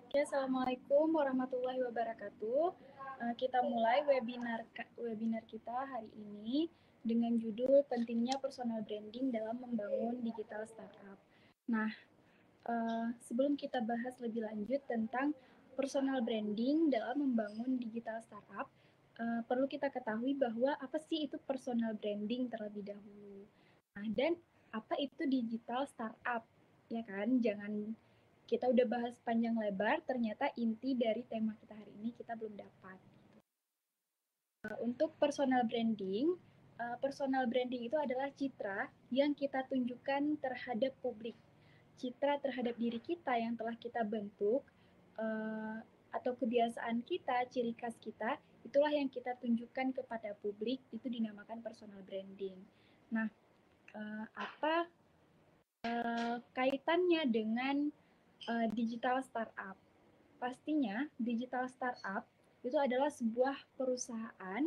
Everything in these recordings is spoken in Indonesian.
Oke, Assalamualaikum warahmatullahi wabarakatuh. Kita mulai webinar kita hari ini dengan judul pentingnya personal branding dalam membangun digital startup. Nah, sebelum kita bahas lebih lanjut tentang personal branding dalam membangun digital startup, perlu kita ketahui bahwa apa sih itu personal branding terlebih dahulu. Nah, dan apa itu digital startup? Ya kan, jangan kita udah bahas panjang lebar, ternyata inti dari tema kita hari ini kita belum dapat. Untuk personal branding itu adalah citra yang kita tunjukkan terhadap publik, citra terhadap diri kita yang telah kita bentuk, atau kebiasaan kita, ciri khas kita, itulah yang kita tunjukkan kepada publik, itu dinamakan personal branding. Nah, apa kaitannya dengan digital startup? Pastinya digital startup itu adalah sebuah perusahaan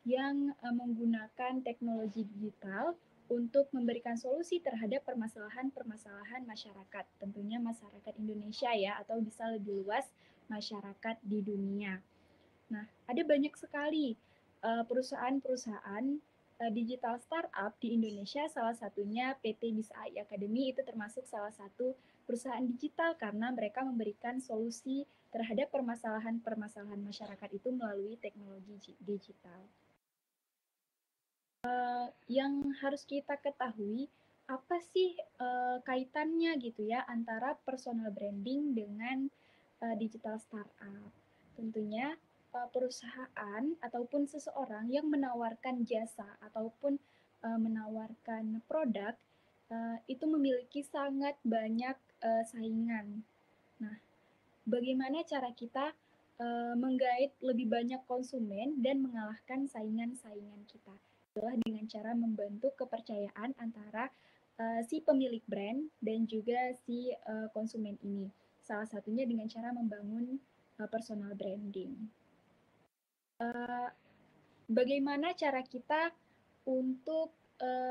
yang menggunakan teknologi digital untuk memberikan solusi terhadap permasalahan-permasalahan masyarakat, tentunya masyarakat Indonesia ya, atau bisa lebih luas masyarakat di dunia. Nah, ada banyak sekali perusahaan-perusahaan digital startup di Indonesia, salah satunya PT Bisa AI Academy itu termasuk salah satu perusahaan digital karena mereka memberikan solusi terhadap permasalahan-permasalahan masyarakat itu melalui teknologi digital. Yang harus kita ketahui apa sih kaitannya gitu ya antara personal branding dengan digital startup. Tentunya perusahaan ataupun seseorang yang menawarkan jasa ataupun menawarkan produk itu memiliki sangat banyak saingan. Nah, bagaimana cara kita menggait lebih banyak konsumen dan mengalahkan saingan-saingan kita? Adalah dengan cara membentuk kepercayaan antara si pemilik brand dan juga si konsumen ini. Salah satunya dengan cara membangun personal branding. Bagaimana cara kita untuk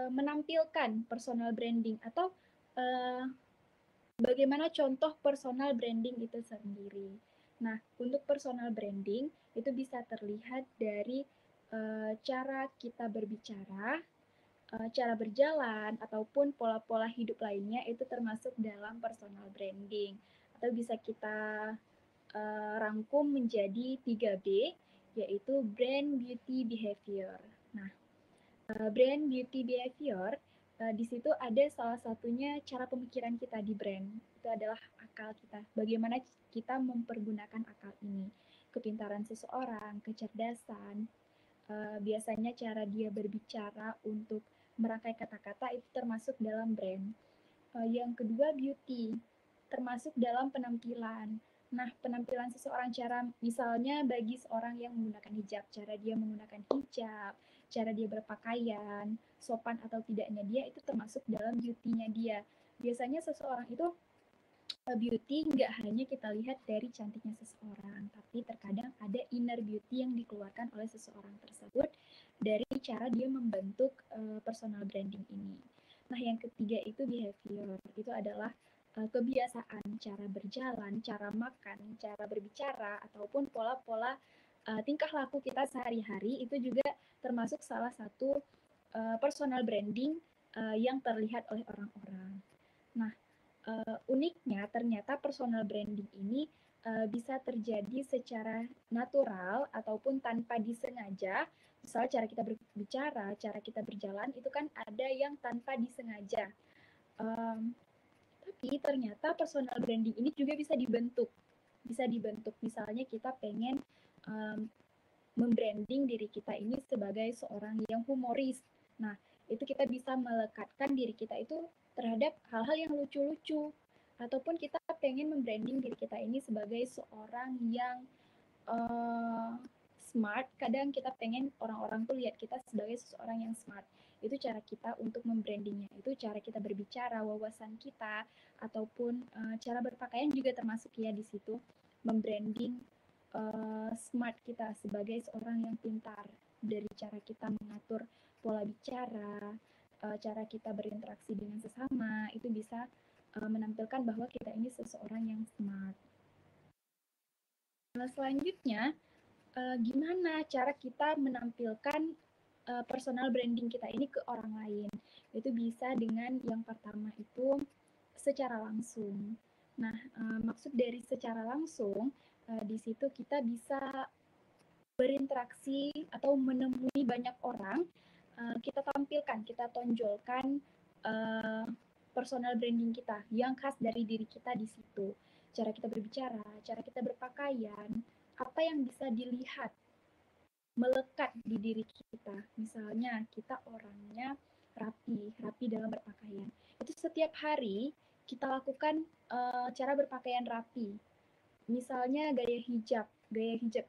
menampilkan personal branding atau uh, bagaimana contoh personal branding itu sendiri. Nah, untuk personal branding itu bisa terlihat dari cara kita berbicara, cara berjalan, ataupun pola-pola hidup lainnya itu termasuk dalam personal branding. Atau bisa kita rangkum menjadi 3B, yaitu brand, beauty, behavior. Nah, brand, beauty, behavior, di situ ada salah satunya cara pemikiran kita di brand. Itu adalah akal kita. Bagaimana kita mempergunakan akal ini. Kepintaran seseorang, kecerdasan, biasanya cara dia berbicara untuk merangkai kata-kata itu termasuk dalam brand. Yang kedua beauty, termasuk dalam penampilan. Nah, penampilan seseorang cara misalnya bagi seorang yang menggunakan hijab, cara dia menggunakan hijab, cara dia berpakaian, sopan atau tidaknya dia itu termasuk dalam beauty-nya dia. Biasanya seseorang itu beauty nggak hanya kita lihat dari cantiknya seseorang, tapi terkadang ada inner beauty yang dikeluarkan oleh seseorang tersebut dari cara dia membentuk personal branding ini. Nah, yang ketiga itu behavior. Itu adalah kebiasaan, cara berjalan, cara makan, cara berbicara, ataupun pola-pola tingkah laku kita sehari-hari itu juga termasuk salah satu personal branding yang terlihat oleh orang-orang. Nah, uniknya ternyata personal branding ini bisa terjadi secara natural ataupun tanpa disengaja. Misalnya cara kita berbicara, cara kita berjalan itu kan ada yang tanpa disengaja. Um, tapi ternyata personal branding ini juga bisa dibentuk. Bisa dibentuk. Misalnya kita pengen um, membranding diri kita ini sebagai seorang yang humoris. Nah, itu kita bisa melekatkan diri kita itu terhadap hal-hal yang lucu-lucu. Ataupun kita pengen membranding diri kita ini sebagai seorang yang uh, smart. Kadang kita pengen orang-orang tuh lihat kita sebagai seseorang yang smart. Itu cara kita untuk membrandingnya. Itu cara kita berbicara, wawasan kita, ataupun cara berpakaian juga termasuk ya di situ. Membranding smart kita sebagai seorang yang pintar, dari cara kita mengatur pola bicara, cara kita berinteraksi dengan sesama itu bisa menampilkan bahwa kita ini seseorang yang smart. Selanjutnya, gimana cara kita menampilkan personal branding kita ini ke orang lain? Itu bisa dengan yang pertama itu secara langsung. Nah, maksud dari secara langsung, di situ kita bisa berinteraksi atau menemui banyak orang, kita tampilkan, kita tonjolkan personal branding kita yang khas dari diri kita di situ. Cara kita berbicara, cara kita berpakaian, apa yang bisa dilihat melekat di diri kita. Misalnya kita orangnya rapi dalam berpakaian. Itu setiap hari kita lakukan cara berpakaian rapi. Misalnya gaya hijab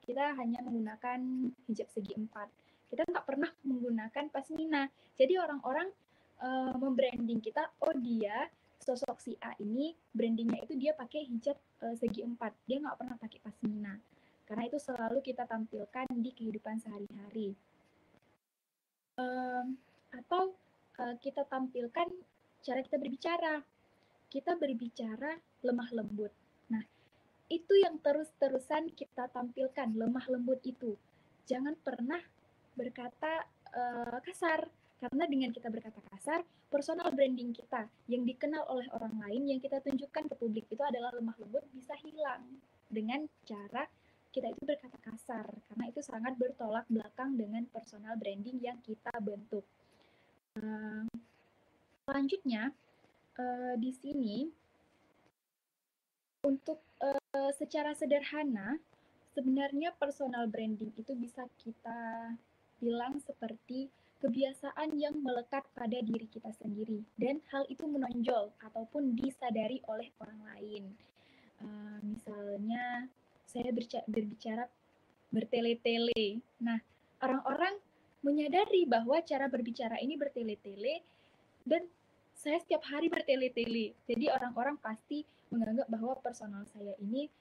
kita hanya menggunakan hijab segi empat. Kita nggak pernah menggunakan pasmina. Jadi orang-orang membranding kita, oh dia sosok si A ini brandingnya itu dia pakai hijab segi empat. Dia nggak pernah pakai pasmina. Karena itu selalu kita tampilkan di kehidupan sehari-hari. Atau kita tampilkan cara kita berbicara. Kita berbicara lemah lembut. Nah, itu yang terus-terusan kita tampilkan, lemah lembut itu. Jangan pernah berkata kasar, karena dengan kita berkata kasar, personal branding kita yang dikenal oleh orang lain yang kita tunjukkan ke publik itu adalah lemah lembut bisa hilang dengan cara kita itu berkata kasar, karena itu sangat bertolak belakang dengan personal branding yang kita bentuk. Selanjutnya, di sini untuk secara sederhana, sebenarnya personal branding itu bisa kita bilang seperti kebiasaan yang melekat pada diri kita sendiri dan hal itu menonjol ataupun disadari oleh orang lain. Misalnya saya berbicara bertele-tele. Nah, orang-orang menyadari bahwa cara berbicara ini bertele-tele dan saya setiap hari bertele-tele. Jadi orang-orang pasti menganggap bahwa personal saya ini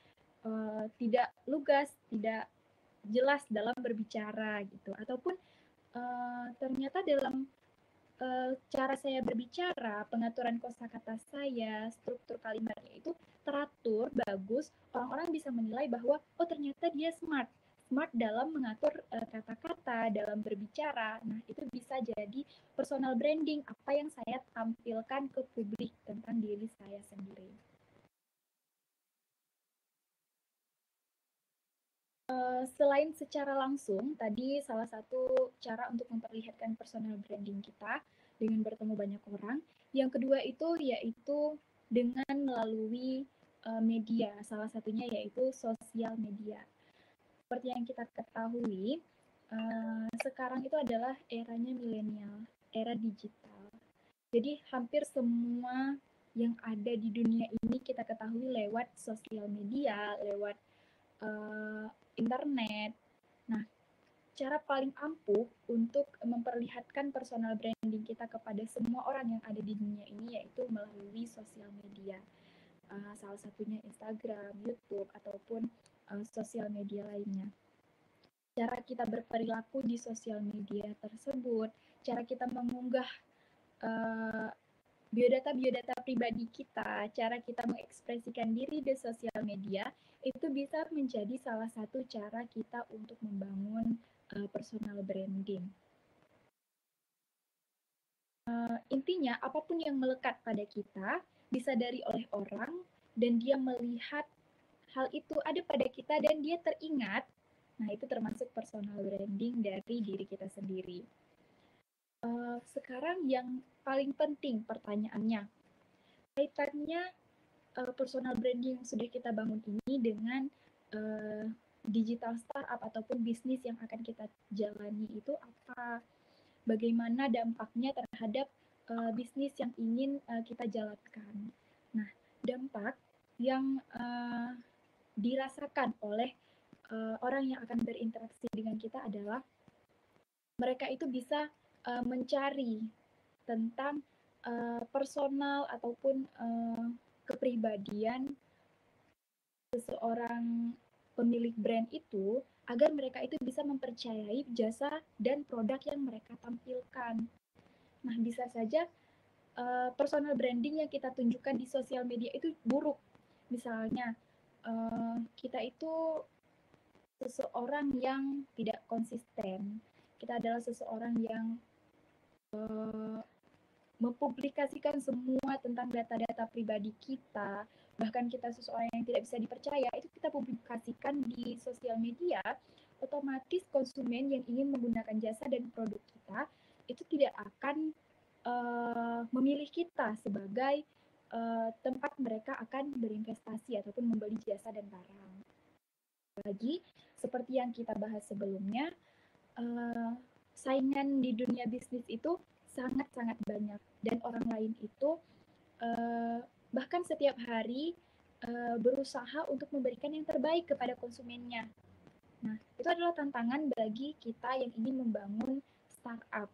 tidak lugas, tidak jelas dalam berbicara gitu. Ataupun ternyata dalam cara saya berbicara, pengaturan kosakata saya, struktur kalimatnya itu teratur, bagus, orang-orang bisa menilai bahwa oh ternyata dia smart. Smart dalam mengatur kata-kata, dalam berbicara. Nah, itu bisa jadi personal branding, apa yang saya tampilkan ke publik tentang diri saya sendiri. Selain secara langsung, tadi salah satu cara untuk memperlihatkan personal branding kita dengan bertemu banyak orang. Yang kedua itu yaitu dengan melalui media, salah satunya yaitu sosial media. Seperti yang kita ketahui, sekarang itu adalah eranya milenial, era digital. Jadi hampir semua yang ada di dunia ini kita ketahui lewat sosial media, lewat internet. Nah, cara paling ampuh untuk memperlihatkan personal branding kita kepada semua orang yang ada di dunia ini yaitu melalui sosial media. Salah satunya Instagram, YouTube, ataupun sosial media lainnya. Cara kita berperilaku di sosial media tersebut, cara kita mengunggah biodata pribadi kita, cara kita mengekspresikan diri di sosial media, itu bisa menjadi salah satu cara kita untuk membangun personal branding. Intinya, apapun yang melekat pada kita, disadari oleh orang, dan dia melihat hal itu ada pada kita dan dia teringat, nah itu termasuk personal branding dari diri kita sendiri. Sekarang yang paling penting pertanyaannya, kaitannya personal branding yang sudah kita bangun ini dengan digital startup ataupun bisnis yang akan kita jalani itu apa? Bagaimana dampaknya terhadap bisnis yang ingin kita jalankan? Nah, dampak yang dirasakan oleh orang yang akan berinteraksi dengan kita adalah mereka itu bisa mencari tentang personal ataupun kepribadian seseorang pemilik brand itu agar mereka itu bisa mempercayai jasa dan produk yang mereka tampilkan. Nah, bisa saja personal branding yang kita tunjukkan di sosial media itu buruk. Misalnya, kita itu seseorang yang tidak konsisten. Kita adalah seseorang yang mempublikasikan semua tentang data-data pribadi kita, bahkan kita seseorang yang tidak bisa dipercaya, itu kita publikasikan di sosial media, otomatis konsumen yang ingin menggunakan jasa dan produk kita itu tidak akan memilih kita sebagai tempat mereka akan berinvestasi ataupun membeli jasa dan barang. Lagi, seperti yang kita bahas sebelumnya, saingan di dunia bisnis itu sangat-sangat banyak, dan orang lain itu bahkan setiap hari berusaha untuk memberikan yang terbaik kepada konsumennya. Nah, itu adalah tantangan bagi kita yang ingin membangun startup,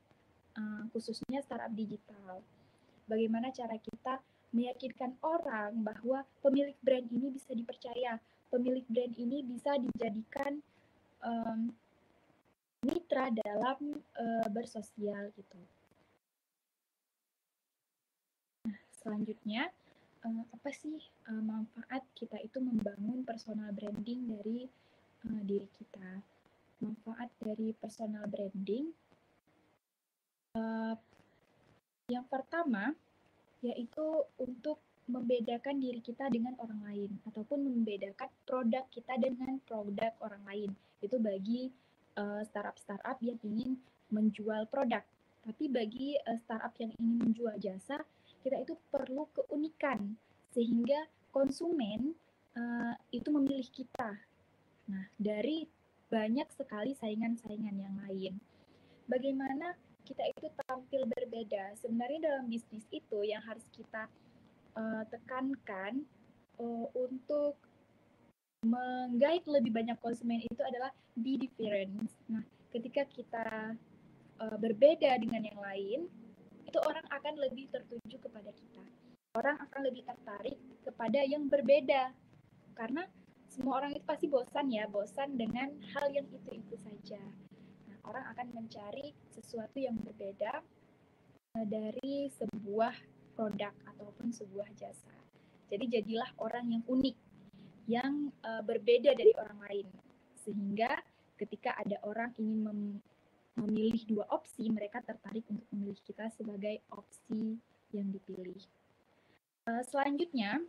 khususnya startup digital. Bagaimana cara kita meyakinkan orang bahwa pemilik brand ini bisa dipercaya, pemilik brand ini bisa dijadikan mitra dalam bersosial gitu. Nah, selanjutnya apa sih manfaat kita itu membangun personal branding dari diri kita? Manfaat dari personal branding yang pertama yaitu untuk membedakan diri kita dengan orang lain ataupun membedakan produk kita dengan produk orang lain. Itu bagi startup-startup yang ingin menjual produk. Tapi bagi startup yang ingin menjual jasa, kita itu perlu keunikan sehingga konsumen itu memilih kita. Nah, dari banyak sekali saingan-saingan yang lain. Bagaimana kita itu tampil berbeda? Sebenarnya dalam bisnis itu yang harus kita tekankan untuk menggait lebih banyak konsumen itu adalah be different. Nah, ketika kita berbeda dengan yang lain, itu orang akan lebih tertuju kepada kita. Orang akan lebih tertarik kepada yang berbeda. Karena semua orang itu pasti bosan ya, bosan dengan hal yang itu-itu saja. Nah, orang akan mencari sesuatu yang berbeda dari sebuah produk ataupun sebuah jasa. Jadi jadilah orang yang unik, yang berbeda dari orang lain. Sehingga ketika ada orang ingin memilih dua opsi, mereka tertarik untuk memilih kita sebagai opsi yang dipilih. Selanjutnya,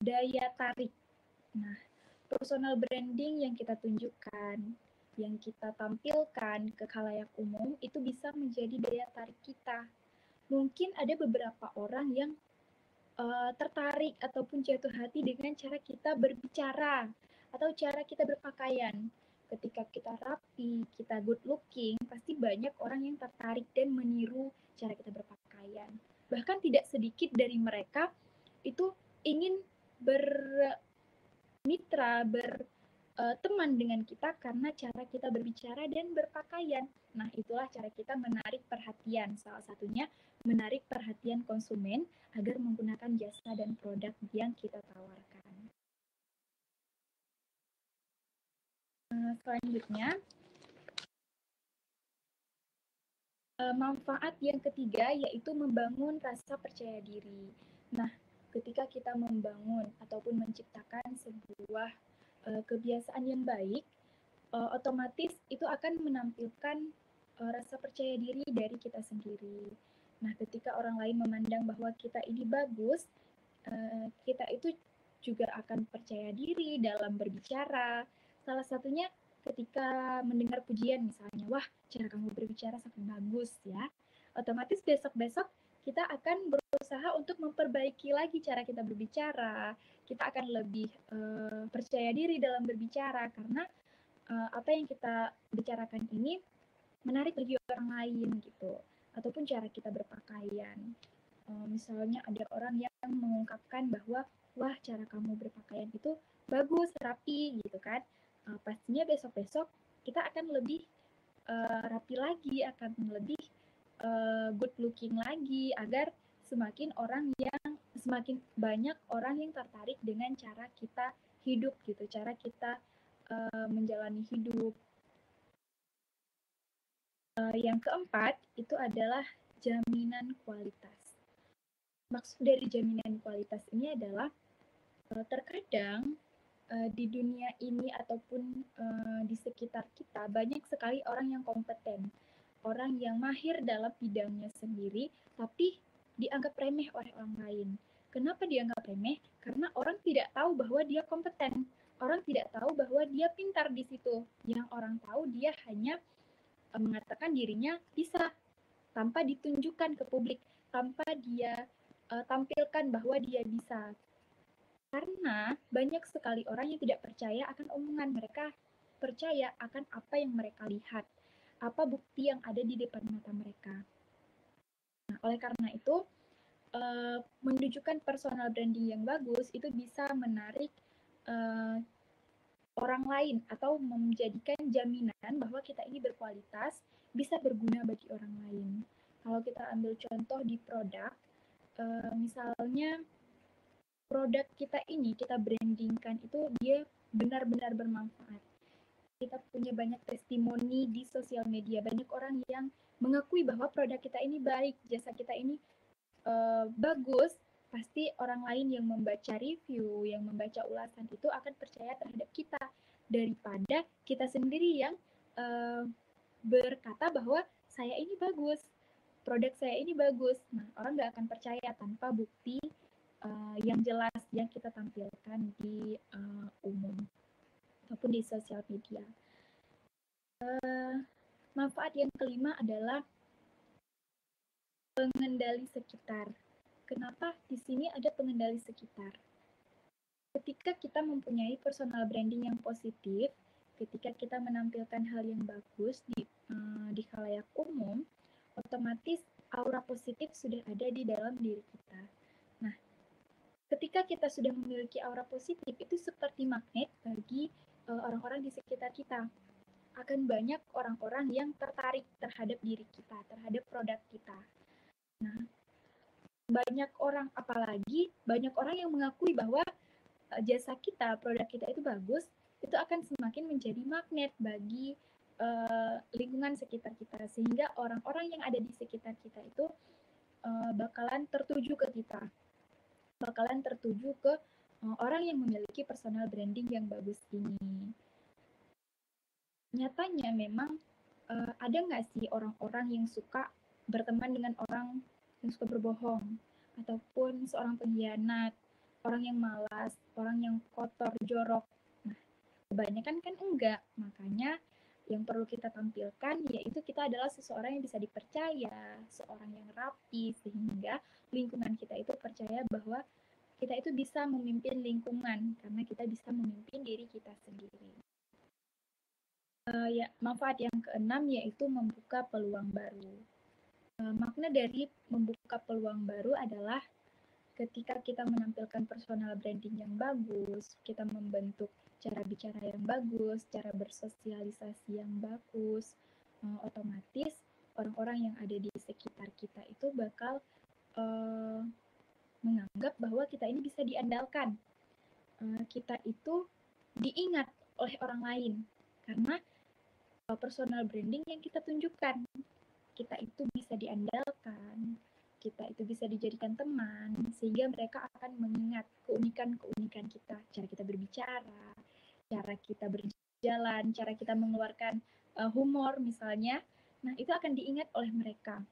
daya tarik. Nah, personal branding yang kita tunjukkan, yang kita tampilkan ke khalayak umum, itu bisa menjadi daya tarik kita. Mungkin ada beberapa orang yang tertarik ataupun jatuh hati dengan cara kita berbicara atau cara kita berpakaian. Ketika kita rapi, kita good looking, pasti banyak orang yang tertarik dan meniru cara kita berpakaian. Bahkan tidak sedikit dari mereka itu ingin bermitra, berteman dengan kita karena cara kita berbicara dan berpakaian. Nah, itulah cara kita menarik perhatian. Salah satunya menarik perhatian konsumen agar menggunakan jasa dan produk yang kita tawarkan. Selanjutnya, manfaat yang ketiga yaitu membangun rasa percaya diri. Nah, ketika kita membangun ataupun menciptakan sebuah kebiasaan yang baik, otomatis itu akan menampilkan rasa percaya diri dari kita sendiri. Nah, ketika orang lain memandang bahwa kita ini bagus, kita itu juga akan percaya diri dalam berbicara. Salah satunya ketika mendengar pujian misalnya, wah cara kamu berbicara sangat bagus ya. Otomatis besok-besok kita akan berusaha untuk memperbaiki lagi cara kita berbicara. Kita akan lebih percaya diri dalam berbicara karena apa yang kita bicarakan ini menarik bagi orang lain gitu, ataupun cara kita berpakaian. Misalnya ada orang yang mengungkapkan bahwa wah cara kamu berpakaian itu bagus, rapi gitu kan. Pastinya besok-besok kita akan lebih rapi lagi, akan lebih good looking lagi agar semakin banyak orang yang tertarik dengan cara kita hidup gitu, cara kita menjalani hidup. Yang keempat itu adalah jaminan kualitas. Maksud dari jaminan kualitas ini adalah terkadang di dunia ini ataupun di sekitar kita banyak sekali orang yang kompeten, orang yang mahir dalam bidangnya sendiri, tapi dianggap remeh oleh orang lain. Kenapa dianggap remeh? Karena orang tidak tahu bahwa dia kompeten. Orang tidak tahu bahwa dia pintar di situ. Yang orang tahu dia hanya mengatakan dirinya bisa tanpa ditunjukkan ke publik, tanpa dia tampilkan bahwa dia bisa. Karena banyak sekali orang yang tidak percaya akan omongan mereka, percaya akan apa yang mereka lihat, apa bukti yang ada di depan mata mereka. Nah, oleh karena itu, menunjukkan personal branding yang bagus itu bisa menarik orang lain atau menjadikan jaminan bahwa kita ini berkualitas, bisa berguna bagi orang lain. Kalau kita ambil contoh di produk, misalnya produk kita ini kita brandingkan itu dia benar-benar bermanfaat. Kita punya banyak testimoni di sosial media, banyak orang yang mengakui bahwa produk kita ini baik, jasa kita ini bagus, pasti orang lain yang membaca review, yang membaca ulasan itu akan percaya terhadap kita daripada kita sendiri yang berkata bahwa saya ini bagus, produk saya ini bagus. Nah, orang nggak akan percaya tanpa bukti yang jelas yang kita tampilkan di umum ataupun di sosial media. Manfaat yang kelima adalah pengendali sekitar. Kenapa di sini ada pengendali sekitar? Ketika kita mempunyai personal branding yang positif, ketika kita menampilkan hal yang bagus di khalayak umum, otomatis aura positif sudah ada di dalam diri kita. Nah, ketika kita sudah memiliki aura positif, itu seperti magnet bagi orang-orang di sekitar kita. Akan banyak orang-orang yang tertarik terhadap diri kita, terhadap produk kita. Nah, apalagi banyak orang yang mengakui bahwa jasa kita, produk kita itu bagus, itu akan semakin menjadi magnet bagi lingkungan sekitar kita, sehingga orang-orang yang ada di sekitar kita itu bakalan tertuju ke kita, bakalan tertuju ke orang yang memiliki personal branding yang bagus ini. Nyatanya memang ada nggak sih orang-orang yang suka berteman dengan orang yang suka berbohong, ataupun seorang pengkhianat, orang yang malas, orang yang kotor, jorok. Nah, kebanyakan kan enggak. Makanya yang perlu kita tampilkan yaitu kita adalah seseorang yang bisa dipercaya, seorang yang rapi, sehingga lingkungan kita itu percaya bahwa kita itu bisa memimpin lingkungan karena kita bisa memimpin diri kita sendiri. Ya, manfaat yang keenam yaitu membuka peluang baru. Makna dari membuka peluang baru adalah ketika kita menampilkan personal branding yang bagus, kita membentuk cara bicara yang bagus, cara bersosialisasi yang bagus, otomatis orang-orang yang ada di sekitar kita itu bakal menganggap bahwa kita ini bisa diandalkan. Kita itu diingat oleh orang lain karena personal branding yang kita tunjukkan. Kita itu bisa diandalkan, kita itu bisa dijadikan teman, sehingga mereka akan mengingat keunikan-keunikan kita, cara kita berbicara, cara kita berjalan, cara kita mengeluarkan humor misalnya. Nah, itu akan diingat oleh mereka.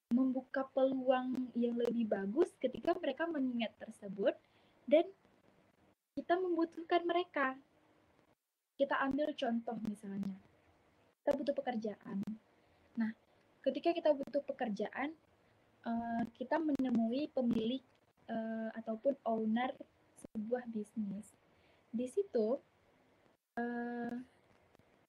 Membuka peluang yang lebih bagus ketika mereka mengingat tersebut dan kita membutuhkan mereka. Kita ambil contoh misalnya, kita butuh pekerjaan. Nah, ketika kita butuh pekerjaan, kita menemui pemilik ataupun owner sebuah bisnis. Di situ,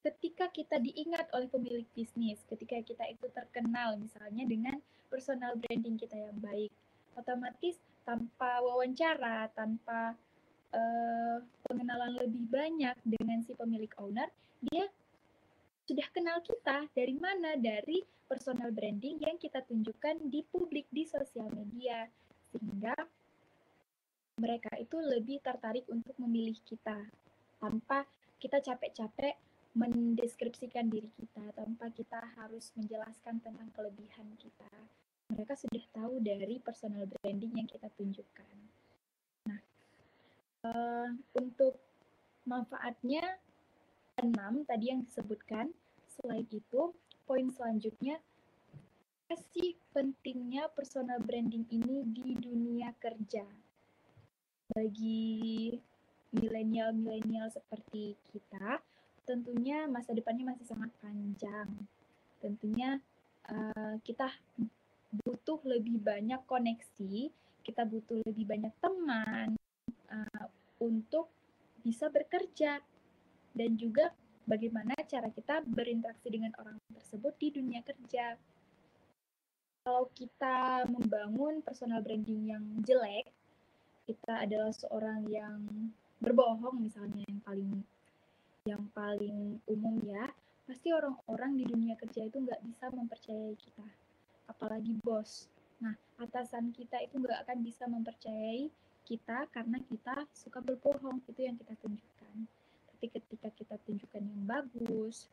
ketika kita diingat oleh pemilik bisnis, ketika kita itu terkenal misalnya dengan personal branding kita yang baik, otomatis tanpa wawancara, tanpa pengenalan lebih banyak dengan si pemilik owner, dia sudah kenal kita dari mana? Dari personal branding yang kita tunjukkan di publik, di sosial media, sehingga mereka itu lebih tertarik untuk memilih kita tanpa kita capek-capek mendeskripsikan diri kita, tanpa kita harus menjelaskan tentang kelebihan kita. Mereka sudah tahu dari personal branding yang kita tunjukkan. Nah, untuk Manfaatnya 6 tadi yang disebutkan. Selain itu, poin selanjutnya, apa sih pentingnya personal branding ini di dunia kerja? Bagi milenial seperti kita, tentunya masa depannya masih sangat panjang. Tentunya kita butuh lebih banyak koneksi, kita butuh lebih banyak teman untuk bisa bekerja, dan juga bagaimana cara kita berinteraksi dengan orang tersebut di dunia kerja. Kalau kita membangun personal branding yang jelek, kita adalah seorang yang berbohong misalnya, yang paling umum ya, pasti orang-orang di dunia kerja itu nggak bisa mempercayai kita, apalagi bos. Nah, atasan kita itu nggak akan bisa mempercayai kita karena kita suka berbohong, itu yang kita tunjukkan. Tapi ketika kita tunjukkan yang bagus,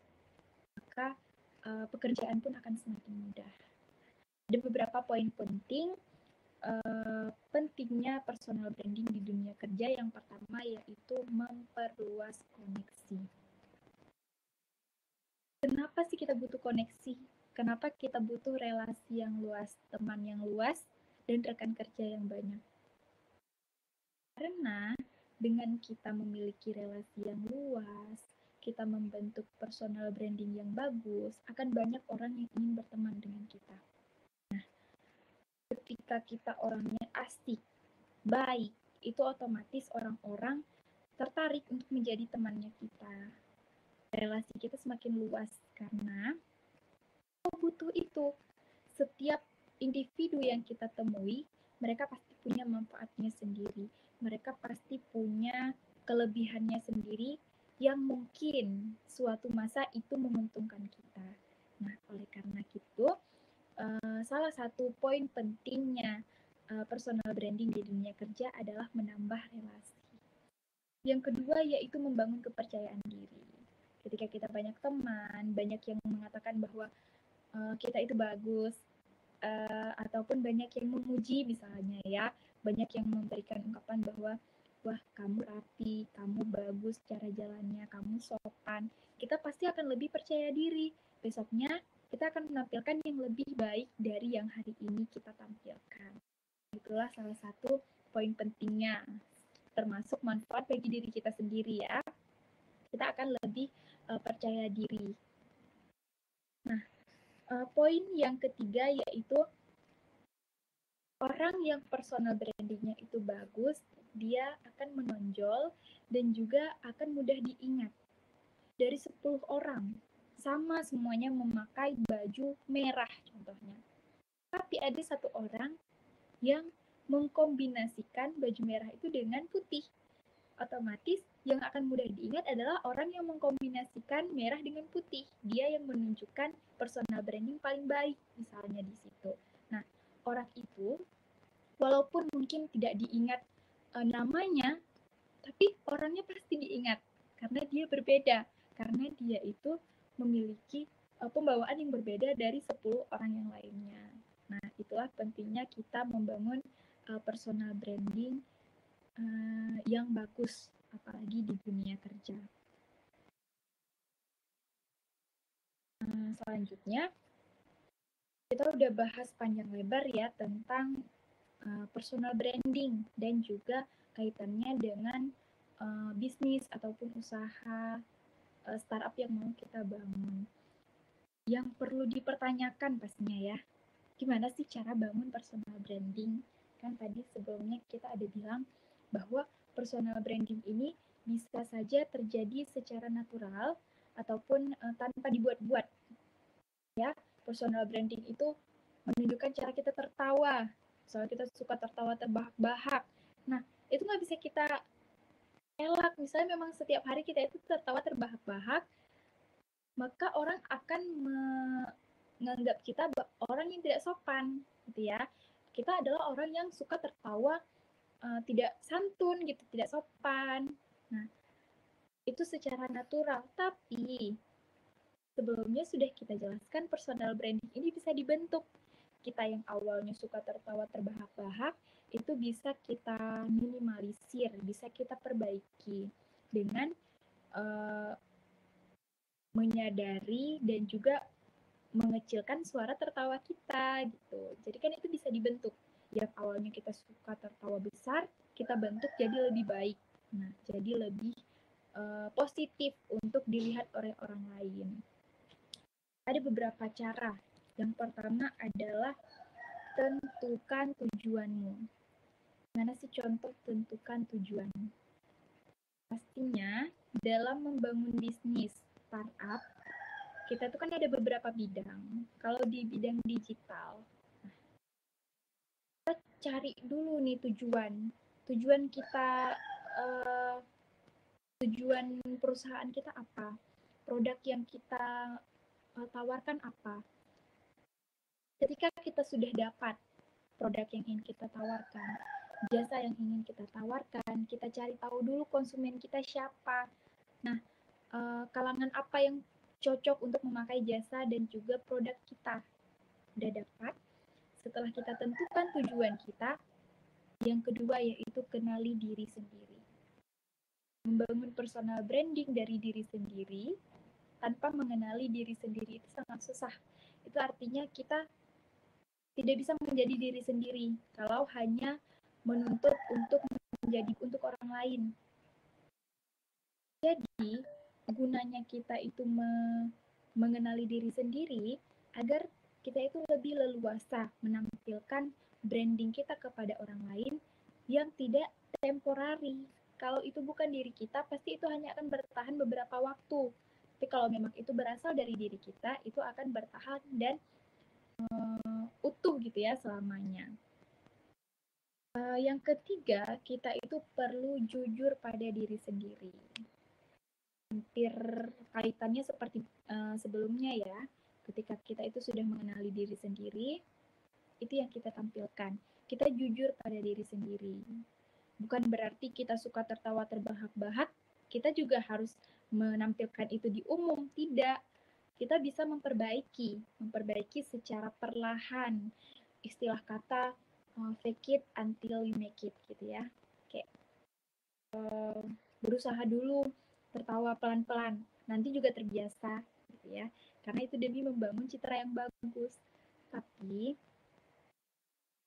maka pekerjaan pun akan semakin mudah. Ada beberapa poin penting pentingnya personal branding di dunia kerja. Yang pertama yaitu memperluas koneksi. Kenapa sih kita butuh koneksi? Kenapa kita butuh relasi yang luas, teman yang luas, dan rekan kerja yang banyak? Karena dengan kita memiliki relasi yang luas, kita membentuk personal branding yang bagus, akan banyak orang yang ingin berteman dengan kita. Nah, ketika kita orangnya asik, baik, itu otomatis orang-orang tertarik untuk menjadi temannya kita. Relasi kita semakin luas karena kita butuh itu. Setiap individu yang kita temui, mereka pasti punya manfaatnya sendiri. Mereka pasti punya kelebihannya sendiri yang mungkin suatu masa itu menguntungkan kita. Nah, oleh karena itu, salah satu poin pentingnya personal branding di dunia kerja adalah menambah relasi. Yang kedua yaitu membangun kepercayaan diri. Ketika kita banyak teman, banyak yang mengatakan bahwa kita itu bagus, ataupun banyak yang memuji misalnya ya, banyak yang memberikan ungkapan bahwa wah kamu rapi, kamu bagus cara jalannya, kamu sopan, kita pasti akan lebih percaya diri. Besoknya kita akan menampilkan yang lebih baik dari yang hari ini kita tampilkan. Itulah salah satu poin pentingnya, termasuk manfaat bagi diri kita sendiri ya. Kita akan lebih percaya diri. Nah, poin yang ketiga yaitu orang yang personal brandingnya itu bagus, dia akan menonjol dan juga akan mudah diingat. Dari 10 orang, sama semuanya memakai baju merah contohnya. Tapi ada satu orang yang mengkombinasikan baju merah itu dengan putih. Otomatis yang akan mudah diingat adalah orang yang mengkombinasikan merah dengan putih. Dia yang menunjukkan personal branding paling baik misalnya di situ. Nah, orang itu walaupun mungkin tidak diingat namanya, tapi orangnya pasti diingat karena dia berbeda, karena dia itu memiliki pembawaan yang berbeda dari 10 orang yang lainnya. Nah, itulah pentingnya kita membangun personal branding yang bagus, apalagi di dunia kerja. Selanjutnya, kita udah bahas panjang lebar ya tentang personal branding dan juga kaitannya dengan bisnis ataupun usaha startup yang mau kita bangun. Yang perlu dipertanyakan pastinya ya, gimana sih cara bangun personal branding? Kan tadi sebelumnya kita ada bilang bahwa personal branding ini bisa saja terjadi secara natural ataupun tanpa dibuat-buat. Ya, personal branding itu menunjukkan cara kita tertawa. Soalnya kita suka tertawa terbahak-bahak. Nah, itu nggak bisa kita elak. Misalnya memang setiap hari kita itu tertawa terbahak-bahak, maka orang akan menganggap kita orang yang tidak sopan, gitu ya. Kita adalah orang yang suka tertawa tidak santun gitu, tidak sopan. Nah, itu secara natural. Tapi sebelumnya sudah kita jelaskan personal branding ini bisa dibentuk. Kita yang awalnya suka tertawa terbahak-bahak, itu bisa kita minimalisir, bisa kita perbaiki dengan uh, menyadari dan juga mengecilkan suara tertawa kita gitu. Jadi kan itu bisa dibentuk. Yang awalnya kita suka tertawa besar, kita bentuk jadi lebih baik. Nah, jadi lebih positif untuk dilihat oleh orang lain. Ada beberapa cara. Yang pertama adalah tentukan tujuanmu. Mana sih contoh tentukan tujuanmu? Pastinya dalam membangun bisnis startup, kita tuh kan ada beberapa bidang. Kalau di bidang digital, kita cari dulu nih tujuan kita, tujuan perusahaan kita apa, produk yang kita tawarkan apa. Ketika kita sudah dapat produk yang ingin kita tawarkan, jasa yang ingin kita tawarkan, kita cari tahu dulu konsumen kita siapa. Nah, kalangan apa yang cocok untuk memakai jasa dan juga produk kita. Udah dapat. Setelah kita tentukan tujuan kita, yang kedua yaitu kenali diri sendiri. Membangun personal branding dari diri sendiri tanpa mengenali diri sendiri itu sangat susah. Itu artinya kita tidak bisa menjadi diri sendiri kalau hanya menuntut untuk menjadi untuk orang lain. Jadi, gunanya kita itu mengenali diri sendiri agar kita itu lebih leluasa menampilkan branding kita kepada orang lain yang tidak temporari. Kalau itu bukan diri kita, pasti itu hanya akan bertahan beberapa waktu. Tapi kalau memang itu berasal dari diri kita, itu akan bertahan dan utuh gitu ya selamanya. Yang ketiga, kita itu perlu jujur pada diri sendiri. Hampir kaitannya seperti sebelumnya ya. Ketika kita itu sudah mengenali diri sendiri, itu yang kita tampilkan. Kita jujur pada diri sendiri. Bukan berarti kita suka tertawa terbahak-bahak, kita juga harus menampilkan itu di umum. Tidak. Kita bisa memperbaiki secara perlahan. Istilah kata fake it until you make it gitu ya. Kayak berusaha dulu tertawa pelan-pelan, nanti juga terbiasa gitu ya. Karena itu demi membangun citra yang bagus. Tapi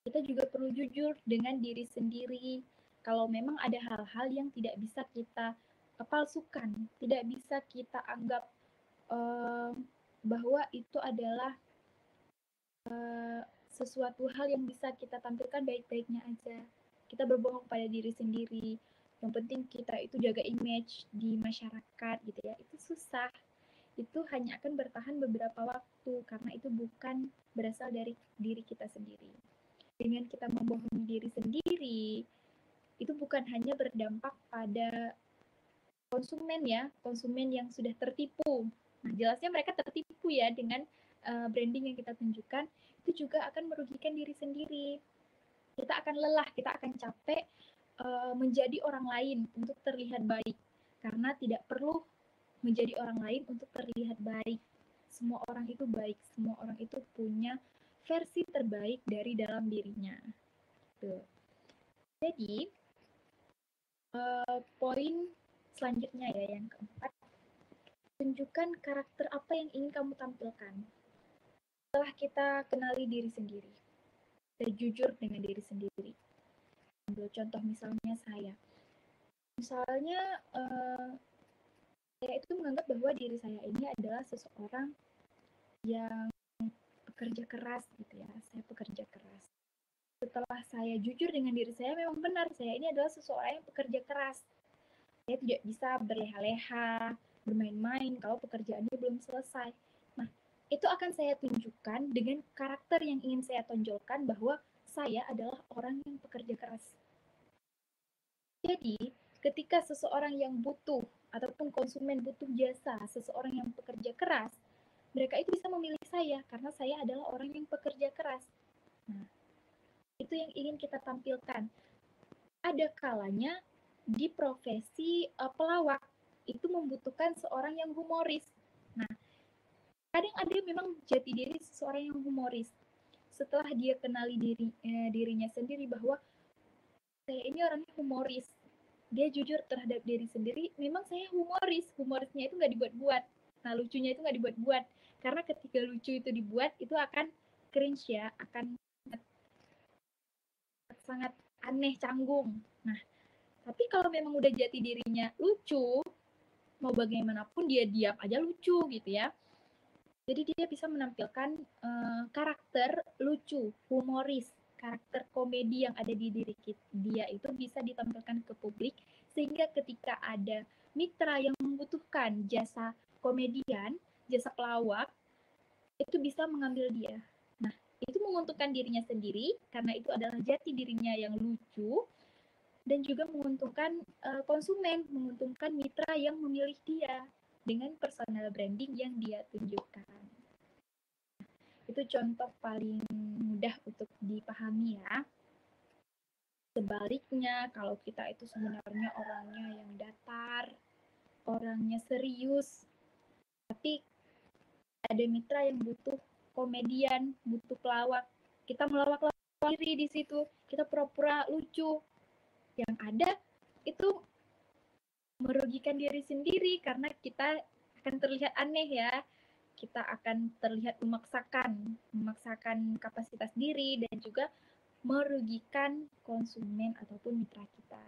kita juga perlu jujur dengan diri sendiri. Kalau memang ada hal-hal yang tidak bisa kita palsukan, tidak bisa kita anggap bahwa itu adalah sesuatu hal yang bisa kita tampilkan baik-baiknya aja. Kita berbohong pada diri sendiri. Yang penting kita itu jaga image di masyarakat gitu ya. Itu susah. Itu hanya akan bertahan beberapa waktu karena itu bukan berasal dari diri kita sendiri. Dengan kita membohongi diri sendiri, itu bukan hanya berdampak pada konsumen ya, konsumen yang sudah tertipu. Nah, jelasnya mereka tertipu ya dengan branding yang kita tunjukkan, itu juga akan merugikan diri sendiri. Kita akan lelah, kita akan capek menjadi orang lain untuk terlihat baik. Karena tidak perlu menjadi orang lain untuk terlihat baik. Semua orang itu baik, semua orang itu punya versi terbaik dari dalam dirinya. Tuh. Jadi, poin selanjutnya ya, yang keempat, tunjukkan karakter apa yang ingin kamu tampilkan. Setelah kita kenali diri sendiri, kita jujur dengan diri sendiri. Ambil contoh misalnya saya. Misalnya, saya itu menganggap bahwa diri saya ini adalah seseorang yang pekerja keras gitu ya. Saya pekerja keras. Setelah saya jujur dengan diri saya, memang benar saya ini adalah seseorang yang pekerja keras. Saya tidak bisa berleha-leha, bermain-main kalau pekerjaannya belum selesai. Nah, itu akan saya tunjukkan dengan karakter yang ingin saya tonjolkan bahwa saya adalah orang yang pekerja keras. Jadi, ketika seseorang yang butuh ataupun konsumen butuh jasa seseorang yang pekerja keras, mereka itu bisa memilih saya karena saya adalah orang yang pekerja keras. Nah, itu yang ingin kita tampilkan. Ada kalanya di profesi pelawak itu membutuhkan seorang yang humoris. Nah, kadang ada memang jati diri seseorang yang humoris. Setelah dia kenali dirinya sendiri bahwa saya ini orangnya humoris, dia jujur terhadap diri sendiri, memang saya humorisnya itu nggak dibuat-buat. Nah, lucunya itu nggak dibuat-buat. Karena ketika lucu itu dibuat, itu akan cringe ya, akan sangat aneh, canggung. Nah, tapi kalau memang udah jati dirinya lucu, mau bagaimanapun dia diam aja lucu gitu ya. Jadi dia bisa menampilkan karakter lucu, humoris, karakter komedi yang ada di diri dia itu bisa ditampilkan ke publik, sehingga ketika ada mitra yang membutuhkan jasa komedian, jasa pelawak, itu bisa mengambil dia. Nah, itu menguntungkan dirinya sendiri karena itu adalah jati dirinya yang lucu, dan juga menguntungkan konsumen, menguntungkan mitra yang memilih dia dengan personal branding yang dia tunjukkan. Itu contoh paling mudah untuk dipahami ya. Sebaliknya, kalau kita itu sebenarnya orangnya yang datar, orangnya serius, tapi ada mitra yang butuh komedian, butuh pelawak, kita melawak-lawak diri di situ, kita pura-pura lucu, yang ada itu merugikan diri sendiri karena kita akan terlihat aneh ya, kita akan terlihat memaksakan kapasitas diri dan juga merugikan konsumen ataupun mitra kita.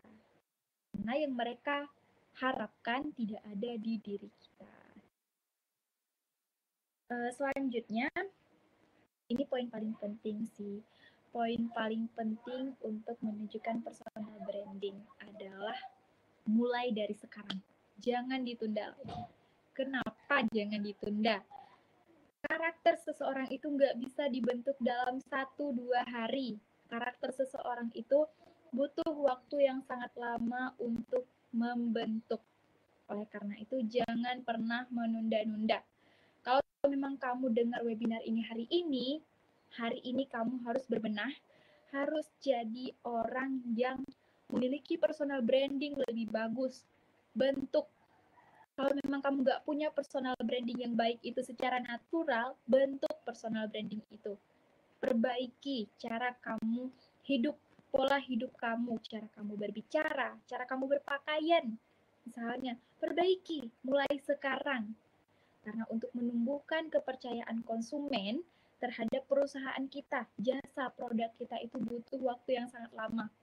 Karena yang mereka harapkan tidak ada di diri kita. Selanjutnya, ini poin paling penting sih. Poin paling penting untuk menunjukkan personal branding adalah mulai dari sekarang. Jangan ditunda lagi. Kenapa jangan ditunda? Karakter seseorang itu nggak bisa dibentuk dalam 1-2 hari. Karakter seseorang itu butuh waktu yang sangat lama untuk membentuk. Oleh karena itu, jangan pernah menunda-nunda. Kalau memang kamu dengar webinar ini hari ini kamu harus berbenah, harus jadi orang yang memiliki personal branding lebih bagus. Bentuk. Kalau memang kamu nggak punya personal branding yang baik itu secara natural, bentuk personal branding itu. Perbaiki cara kamu hidup, pola hidup kamu, cara kamu berbicara, cara kamu berpakaian. Misalnya, perbaiki mulai sekarang. Karena untuk menumbuhkan kepercayaan konsumen terhadap perusahaan kita, jasa produk kita itu butuh waktu yang sangat lama.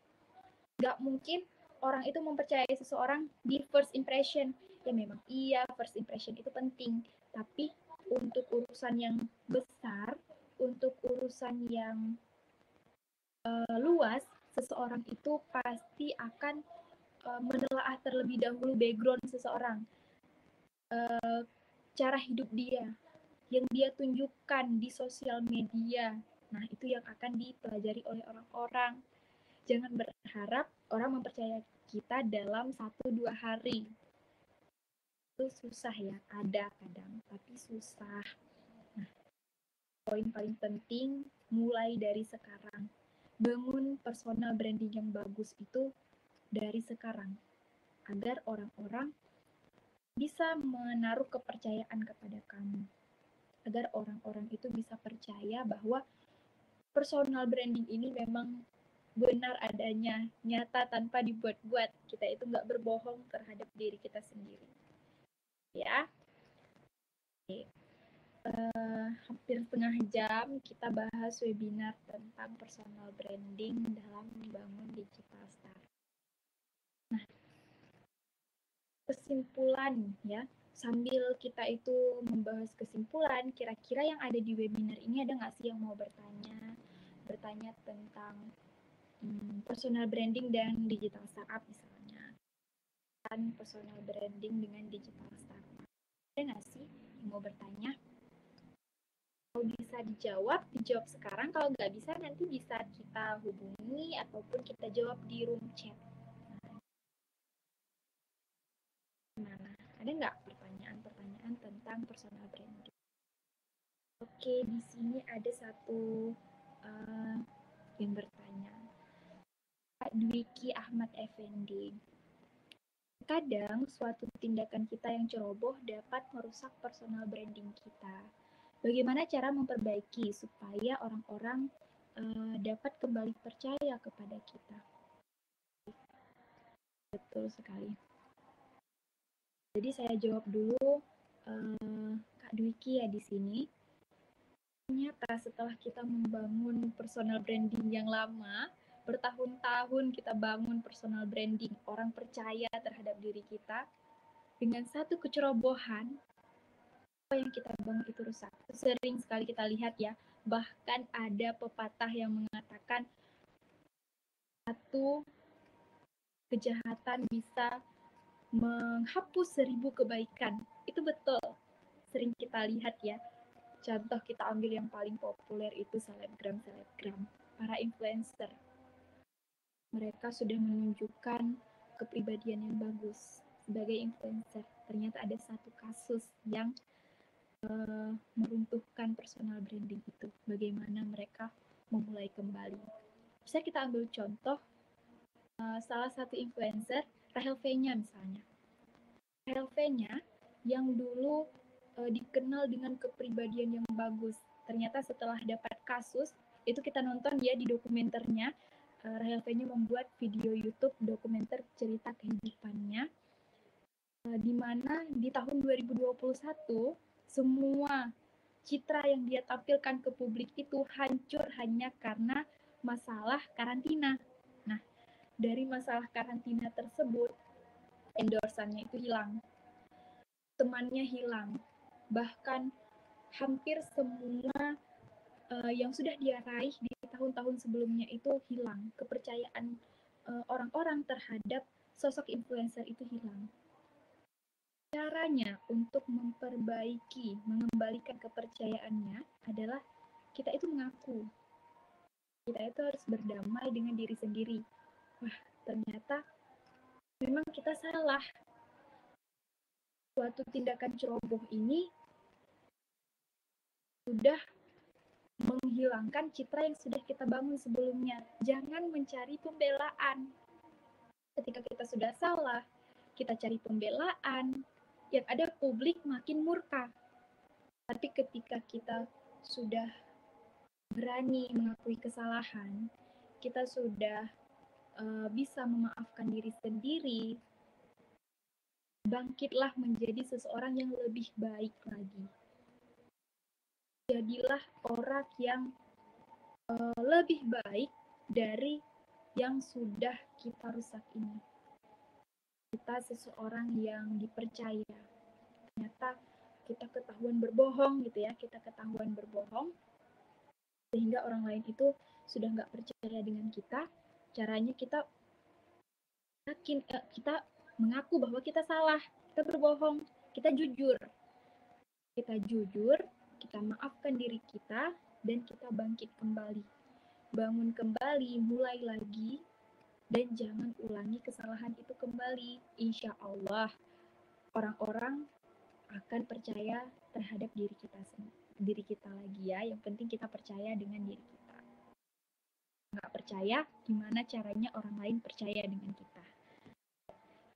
Nggak mungkin orang itu mempercayai seseorang di first impression. Ya memang iya, first impression itu penting. Tapi untuk urusan yang besar, untuk urusan yang luas, seseorang itu pasti akan menelaah terlebih dahulu background seseorang. Cara hidup dia, yang dia tunjukkan di sosial media. Nah, itu yang akan dipelajari oleh orang-orang. Jangan berharap orang mempercayai kita dalam 1-2 hari. Itu susah ya, ada kadang, tapi susah. Nah, poin paling penting mulai dari sekarang. Bangun personal branding yang bagus itu dari sekarang. Agar orang-orang bisa menaruh kepercayaan kepada kamu. Agar orang-orang itu bisa percaya bahwa personal branding ini memang benar adanya, nyata tanpa dibuat-buat. Kita itu nggak berbohong terhadap diri kita sendiri. Ya, oke. Hampir setengah jam kita bahas webinar tentang personal branding dalam membangun digital start. Nah, kesimpulan ya, sambil kita itu membahas kesimpulan, kira-kira yang ada di webinar ini ada nggak sih yang mau bertanya tentang personal branding dan digital startup misalnya, kan personal branding dengan digital startup, ada nggak sih yang mau bertanya? Kalau bisa dijawab sekarang. Kalau nggak bisa, nanti bisa kita hubungi ataupun kita jawab di room chat. Gimana? Ada nggak pertanyaan-pertanyaan tentang personal branding? Oke, di sini ada satu yang bertanya. Pak Dwiki Ahmad Effendi. Kadang suatu tindakan kita yang ceroboh dapat merusak personal branding kita. Bagaimana cara memperbaiki supaya orang-orang dapat kembali percaya kepada kita? betul sekali. Jadi saya jawab dulu Kak Dwiki ya di sini. Ternyata setelah kita membangun personal branding yang lama, bertahun-tahun kita bangun personal branding, orang percaya terhadap diri kita, dengan satu kecerobohan, apa yang kita bangun itu rusak. Sering sekali kita lihat ya, bahkan ada pepatah yang mengatakan satu kejahatan bisa menghapus 1000 kebaikan. Itu betul. Sering kita lihat ya. Contoh kita ambil yang paling populer itu selebgram, para influencer. Mereka sudah menunjukkan kepribadian yang bagus sebagai influencer. Ternyata ada satu kasus yang meruntuhkan personal branding itu. Bagaimana mereka memulai kembali. Bisa kita ambil contoh salah satu influencer, Rahel V-nya misalnya. Rahel V-nya yang dulu dikenal dengan kepribadian yang bagus. Ternyata setelah dapat kasus, itu kita nonton ya di dokumenternya, Rahel V-nya membuat video YouTube dokumenter cerita kehidupannya, di mana di tahun 2021 semua citra yang dia tampilkan ke publik itu hancur hanya karena masalah karantina. Nah, dari masalah karantina tersebut, endorsannya itu hilang, temannya hilang, bahkan hampir semua yang sudah dia raih di tahun-tahun sebelumnya itu hilang. Kepercayaan orang-orang terhadap sosok influencer itu hilang. Caranya untuk memperbaiki, mengembalikan kepercayaannya adalah kita itu mengaku. Kita itu harus berdamai dengan diri sendiri. Wah, ternyata memang kita salah. Suatu tindakan ceroboh ini sudah menghilangkan citra yang sudah kita bangun sebelumnya. Jangan mencari pembelaan. Ketika kita sudah salah, kita cari pembelaan, yang ada publik makin murka. Tapi ketika kita sudah berani mengakui kesalahan, kita sudah bisa memaafkan diri sendiri, bangkitlah menjadi seseorang yang lebih baik lagi. Jadilah orang yang lebih baik dari yang sudah kita rusak ini. Kita seseorang yang dipercaya. Ternyata kita ketahuan berbohong gitu ya, kita ketahuan berbohong, sehingga orang lain itu sudah nggak percaya dengan kita. Caranya kita yakin, kita mengaku bahwa kita salah, kita berbohong, kita jujur, kita maafkan diri kita, dan kita bangkit kembali, bangun kembali, mulai lagi, dan jangan ulangi kesalahan itu kembali. Insya Allah orang-orang akan percaya terhadap diri kita lagi ya. Yang penting kita percaya dengan diri kita. Nggak percaya, gimana caranya orang lain percaya dengan kita?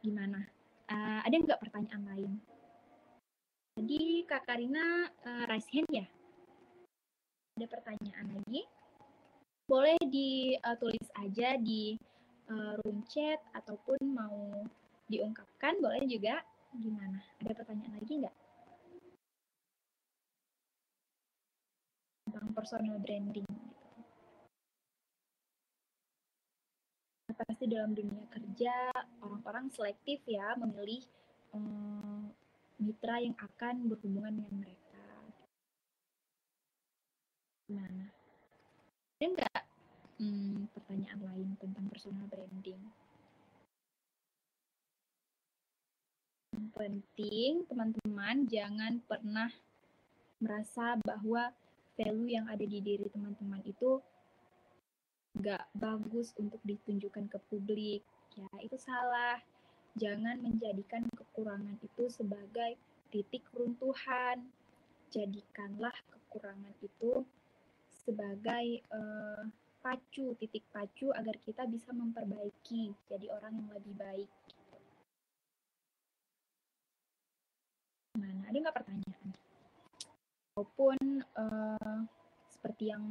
Gimana? Ada nggak pertanyaan lain? Tadi Kak Karina raise hand ya? Ada pertanyaan lagi? Boleh ditulis aja di room chat ataupun mau diungkapkan, boleh juga. Gimana? Ada pertanyaan lagi nggak? Tentang personal branding. Pasti dalam dunia kerja orang-orang selektif ya memilih mitra yang akan berhubungan dengan mereka. Gimana? Ada nggak pertanyaan lain tentang personal branding? Yang penting teman-teman jangan pernah merasa bahwa value yang ada di diri teman-teman itu nggak bagus untuk ditunjukkan ke publik. Ya, itu salah. Jangan menjadikan kekurangan itu sebagai titik runtuhan. Jadikanlah kekurangan itu sebagai titik pacu agar kita bisa memperbaiki, jadi orang yang lebih baik. Gimana? Ada nggak pertanyaan? Maupun seperti yang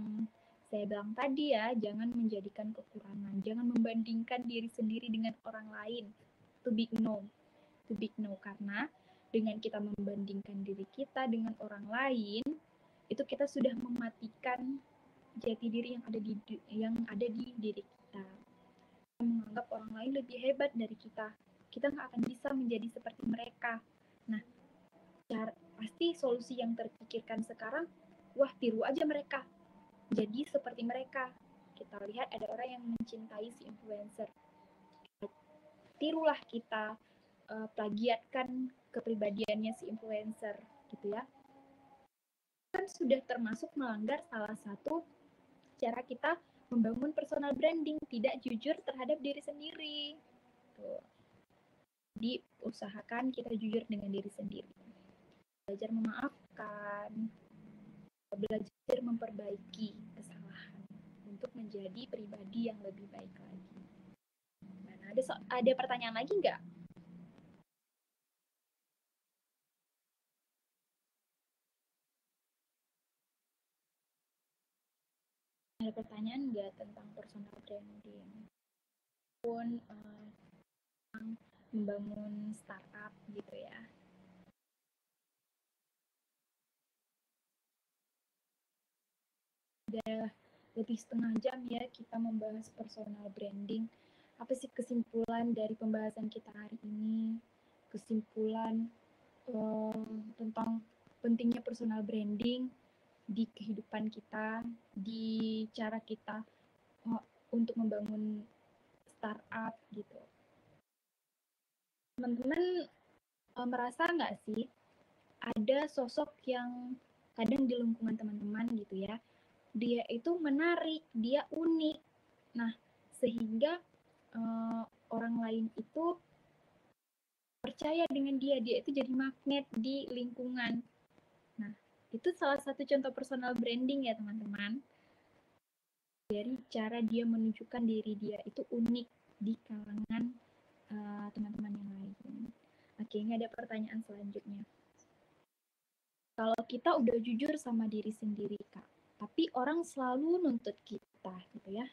saya bilang tadi ya, jangan menjadikan kekurangan, jangan membandingkan diri sendiri dengan orang lain. too big no. Karena dengan kita membandingkan diri kita dengan orang lain, itu kita sudah mematikan jati diri yang ada di diri kita. Kita menganggap orang lain lebih hebat dari kita. Kita nggak akan bisa menjadi seperti mereka. Nah, pasti solusi yang terpikirkan sekarang, wah tiru aja mereka, jadi seperti mereka. Kita lihat ada orang yang mencintai si influencer, tirulah kita, plagiatkan kepribadiannya si influencer gitu ya. Kan sudah termasuk melanggar salah satu cara kita membangun personal branding, tidak jujur terhadap diri sendiri. Tuh. Jadi usahakan kita jujur dengan diri sendiri. Belajar memaafkan, belajar memperbaiki kesalahan untuk menjadi pribadi yang lebih baik lagi. Nah, ada pertanyaan lagi nggak? Ada pertanyaan nggak tentang personal branding? Pun membangun startup gitu ya. Udah lebih setengah jam ya kita membahas personal branding. Apa sih kesimpulan dari pembahasan kita hari ini? Kesimpulan tentang pentingnya personal branding di kehidupan kita, di cara kita untuk membangun startup gitu. Teman-teman merasa nggak sih ada sosok yang kadang di lingkungan teman-teman gitu ya, dia itu menarik, dia unik. Nah, sehingga orang lain itu percaya dengan dia itu jadi magnet di lingkungan. Nah, itu salah satu contoh personal branding ya teman-teman. Dari cara dia menunjukkan diri dia itu unik di kalangan teman-teman yang lain. Oke, ini ada pertanyaan selanjutnya. Kalau kita udah jujur sama diri sendiri, Kak, tapi orang selalu nuntut kita, gitu ya.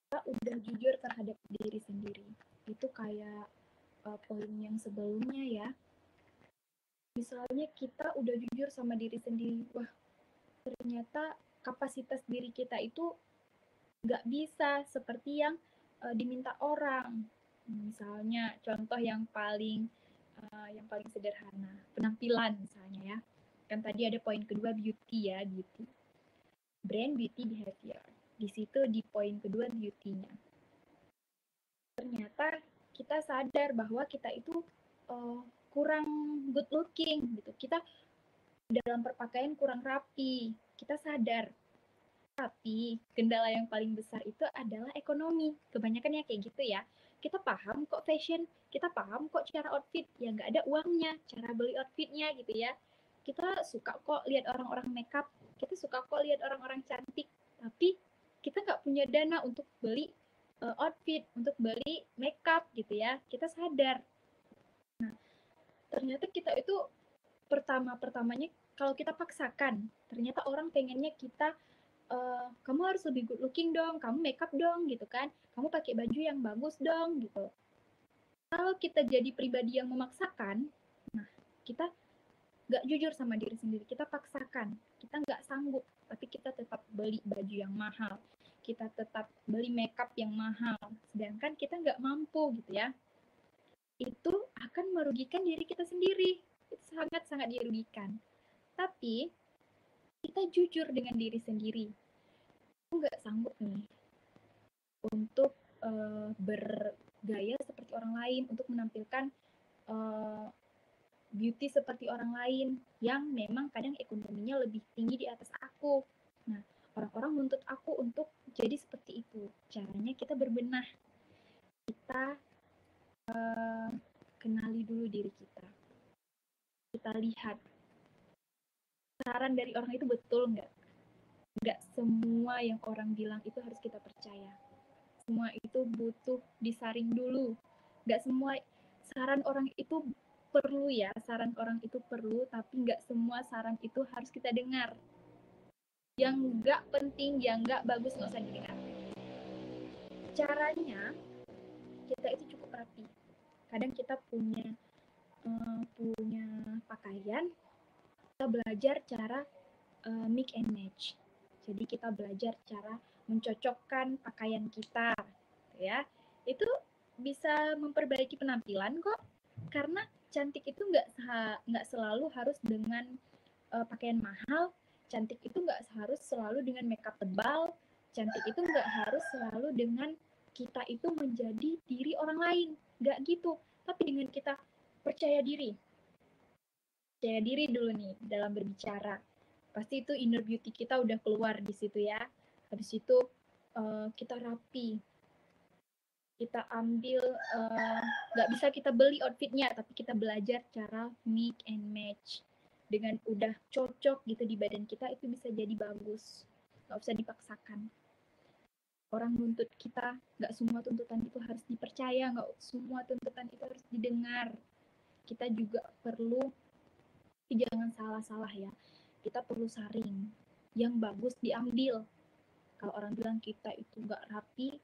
Kita udah jujur terhadap diri sendiri. Itu kayak poin yang sebelumnya ya. Misalnya kita udah jujur sama diri sendiri, wah ternyata kapasitas diri kita itu nggak bisa seperti yang diminta orang. Misalnya contoh yang paling sederhana, penampilan misalnya ya. Kan tadi ada poin kedua beauty ya, beauty. Brand, beauty, behavior. Di situ di poin kedua beauty-nya. Ternyata kita sadar bahwa kita itu kurang good looking gitu. Kita dalam berpakaian kurang rapi. Kita sadar. Tapi kendala yang paling besar itu adalah ekonomi. Kebanyakan ya kayak gitu ya. Kita paham kok fashion, kita paham kok cara outfit, ya nggak ada uangnya, cara beli outfitnya gitu ya. Kita suka kok lihat orang-orang makeup, kita suka kok lihat orang-orang cantik, tapi kita nggak punya dana untuk beli outfit, untuk beli makeup gitu ya. Kita sadar. Nah, ternyata kita itu pertama-pertamanya kalau kita paksakan, ternyata orang pengennya kita kamu harus lebih good looking dong, kamu makeup dong gitu kan, kamu pakai baju yang bagus dong gitu. Kalau kita jadi pribadi yang memaksakan, nah kita nggak jujur sama diri sendiri, kita paksakan, kita nggak sanggup, tapi kita tetap beli baju yang mahal, kita tetap beli makeup yang mahal, sedangkan kita nggak mampu gitu ya. Itu akan merugikan diri kita sendiri, itu sangat-sangat dirugikan. Tapi kita jujur dengan diri sendiri, aku nggak sanggup nih untuk bergaya seperti orang lain, untuk menampilkan beauty seperti orang lain yang memang kadang ekonominya lebih tinggi di atas aku. Nah, orang-orang menuntut aku untuk jadi seperti itu. Caranya kita berbenah, kita kenali dulu diri kita. Kita lihat saran dari orang itu betul nggak? Nggak semua yang orang bilang itu harus kita percaya. Semua itu butuh disaring dulu. Nggak semua saran orang itu perlu ya, saran orang itu perlu, tapi nggak semua saran itu harus kita dengar. Yang nggak penting, yang nggak bagus nggak usah didengar. Caranya kita itu cukup rapi. Kadang kita punya pakaian, kita belajar cara mix and match. Jadi kita belajar cara mencocokkan pakaian kita, ya. Itu bisa memperbaiki penampilan kok. Karena cantik itu nggak selalu harus dengan pakaian mahal. Cantik itu nggak harus selalu dengan makeup tebal. Cantik itu nggak harus selalu dengan kita itu menjadi diri orang lain. Nggak gitu. Tapi dengan kita percaya diri dulu nih dalam berbicara. Pasti itu inner beauty kita udah keluar di situ ya. Habis itu kita rapi, kita ambil, nggak bisa kita beli outfitnya, tapi kita belajar cara mix and match. Dengan udah cocok gitu di badan kita, itu bisa jadi bagus. Nggak usah dipaksakan. Orang nuntut kita, nggak semua tuntutan itu harus dipercaya, nggak semua tuntutan itu harus didengar. Kita juga perlu, jangan salah-salah ya, kita perlu saring. Yang bagus diambil. Kalau orang bilang kita itu nggak rapi,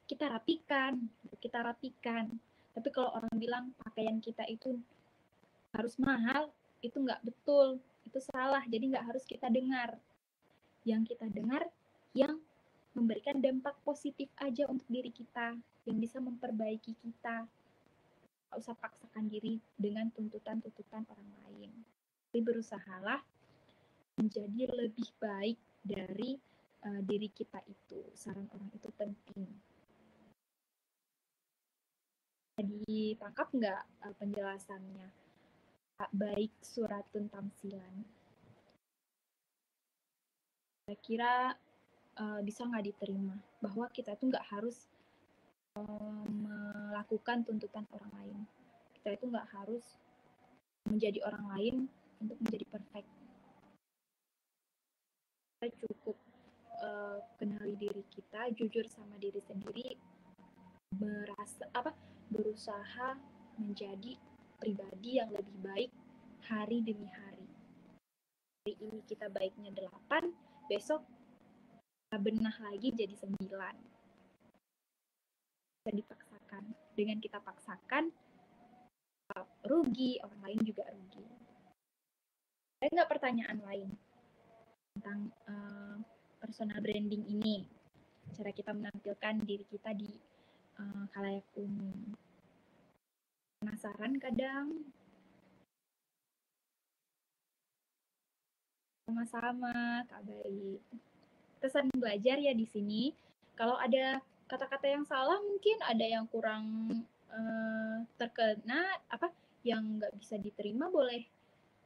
kita rapikan. Tapi kalau orang bilang pakaian kita itu harus mahal, itu nggak betul, itu salah. Jadi nggak harus kita dengar. Yang kita dengar yang memberikan dampak positif aja untuk diri kita, yang bisa memperbaiki kita. Nggak usah paksakan diri dengan tuntutan-tuntutan orang lain. Tapi berusahalah menjadi lebih baik dari diri kita itu. Saran orang itu penting. Ditangkap nggak penjelasannya? Baik suratun tamsilan. Kira-kira bisa nggak diterima bahwa kita itu nggak harus melakukan tuntutan orang lain. Kita itu nggak harus menjadi orang lain untuk menjadi perfect. Kita cukup kenali diri kita, jujur sama diri sendiri, berusaha menjadi pribadi yang lebih baik hari demi hari. Hari ini kita baiknya 8, besok kita benah lagi jadi 9. Bisa dipaksakan. Dengan kita paksakan, rugi, orang lain juga rugi. Ada nggak pertanyaan lain tentang personal branding ini? Cara kita menampilkan diri kita di khalayak umum. Penasaran kadang? Sama-sama, Kak Baik. Kita sering belajar ya di sini. Kalau ada kata-kata yang salah, mungkin ada yang kurang terkena, yang nggak bisa diterima, boleh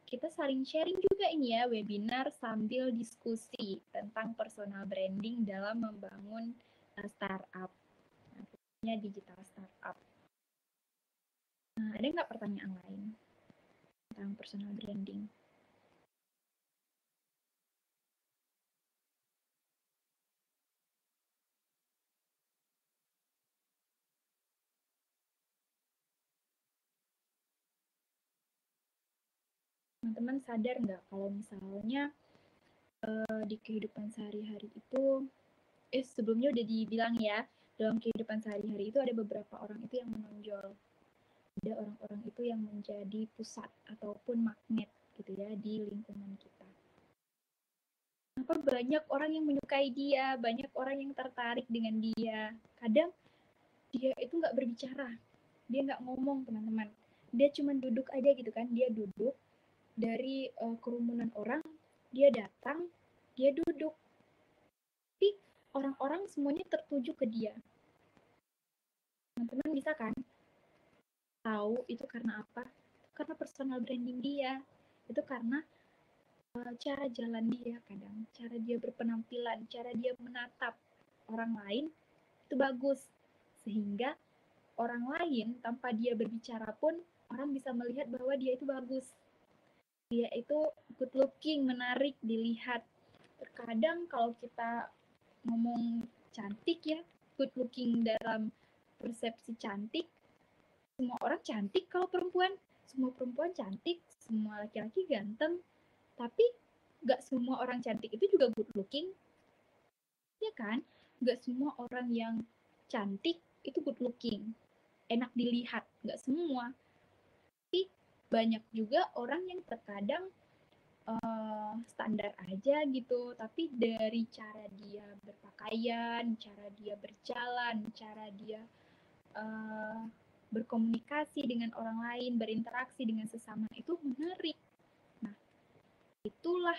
kita saling sharing juga ini ya, webinar sambil diskusi tentang personal branding dalam membangun startup. Nah, digital startup. Nah, ada nggak pertanyaan lain tentang personal branding? Teman-teman sadar nggak kalau misalnya di kehidupan sehari-hari itu, sebelumnya udah dibilang ya, dalam kehidupan sehari-hari itu ada beberapa orang itu yang menonjol. Ada orang-orang itu yang menjadi pusat ataupun magnet gitu ya di lingkungan kita. Kenapa banyak orang yang menyukai dia, banyak orang yang tertarik dengan dia. Kadang dia itu nggak berbicara, dia nggak ngomong teman-teman. Dia cuma duduk aja gitu kan, dia duduk dari kerumunan orang, dia datang, dia duduk. Tapi orang-orang semuanya tertuju ke dia. Teman-teman bisa kan tahu itu karena apa? Karena personal branding dia. Itu karena cara jalan dia kadang, cara dia berpenampilan, cara dia menatap orang lain itu bagus. Sehingga orang lain tanpa dia berbicara pun orang bisa melihat bahwa dia itu bagus. Dia itu good looking, menarik dilihat. Terkadang kalau kita ngomong cantik ya, good looking dalam persepsi cantik, semua orang cantik kalau perempuan, semua perempuan cantik, semua laki-laki ganteng, tapi gak semua orang cantik itu juga good looking, ya kan? Gak semua orang yang cantik itu good looking. enak dilihat, nggak semua. Tapi banyak juga orang yang terkadang standar aja gitu, tapi dari cara dia berpakaian, cara dia berjalan, cara dia berkomunikasi dengan orang lain, berinteraksi dengan sesama itu menarik. Nah, itulah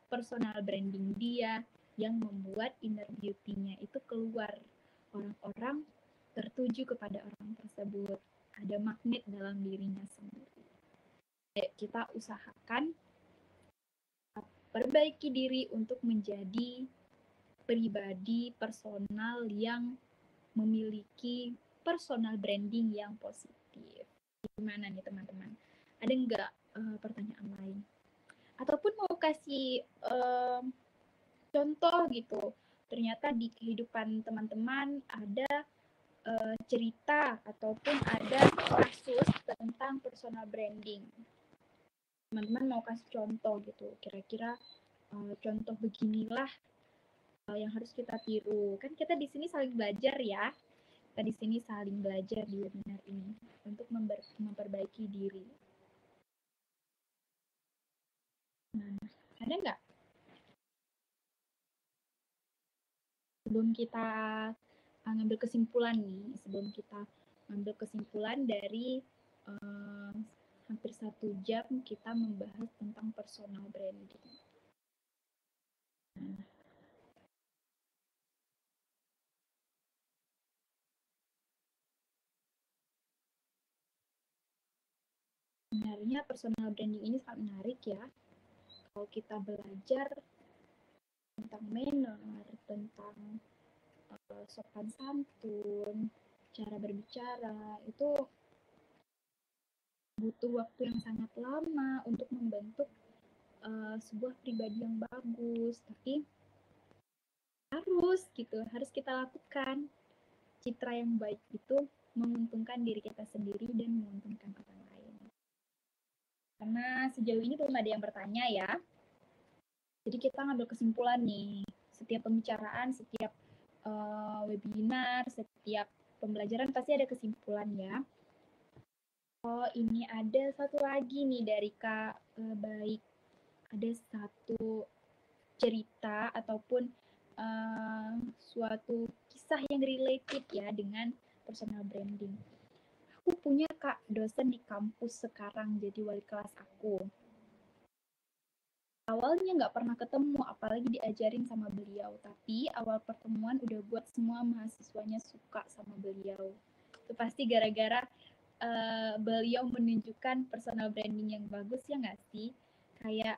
personal branding dia yang membuat inner beauty-nya itu keluar. Orang-orang tertuju kepada orang tersebut. Ada magnet dalam dirinya sendiri. Kita usahakan perbaiki diri untuk menjadi pribadi personal yang memiliki personal branding yang positif. Gimana nih teman-teman? Ada nggak pertanyaan lain? Ataupun mau kasih contoh gitu. Ternyata di kehidupan teman-teman ada cerita ataupun ada kasus tentang personal branding. Teman-teman mau kasih contoh gitu. Kira-kira contoh beginilah yang harus kita tiru. Kan kita di sini saling belajar ya. Kita di sini saling belajar di webinar ini untuk memperbaiki diri. Nah, ada nggak? Sebelum kita ngambil kesimpulan nih, sebelum kita ngambil kesimpulan dari hampir 1 jam kita membahas tentang personal branding. Nah, sebenarnya personal branding ini sangat menarik ya. Kalau kita belajar tentang manner, tentang sopan santun, cara berbicara, itu butuh waktu yang sangat lama untuk membentuk sebuah pribadi yang bagus. Tapi harus kita lakukan. Citra yang baik itu menguntungkan diri kita sendiri dan menguntungkan orang lain. Karena sejauh ini belum ada yang bertanya ya. Jadi kita ngambil kesimpulan nih. Setiap pembicaraan, setiap webinar, setiap pembelajaran pasti ada kesimpulan ya. Oh, ini ada satu lagi nih dari Kak Baik. Ada satu cerita ataupun suatu kisah yang related ya dengan personal branding. Aku punya Kak dosen di kampus sekarang jadi wali kelas aku. Awalnya nggak pernah ketemu, apalagi diajarin sama beliau. Tapi awal pertemuan udah buat semua mahasiswanya suka sama beliau. Itu pasti gara-gara beliau menunjukkan personal branding yang bagus ya nggak sih? Kayak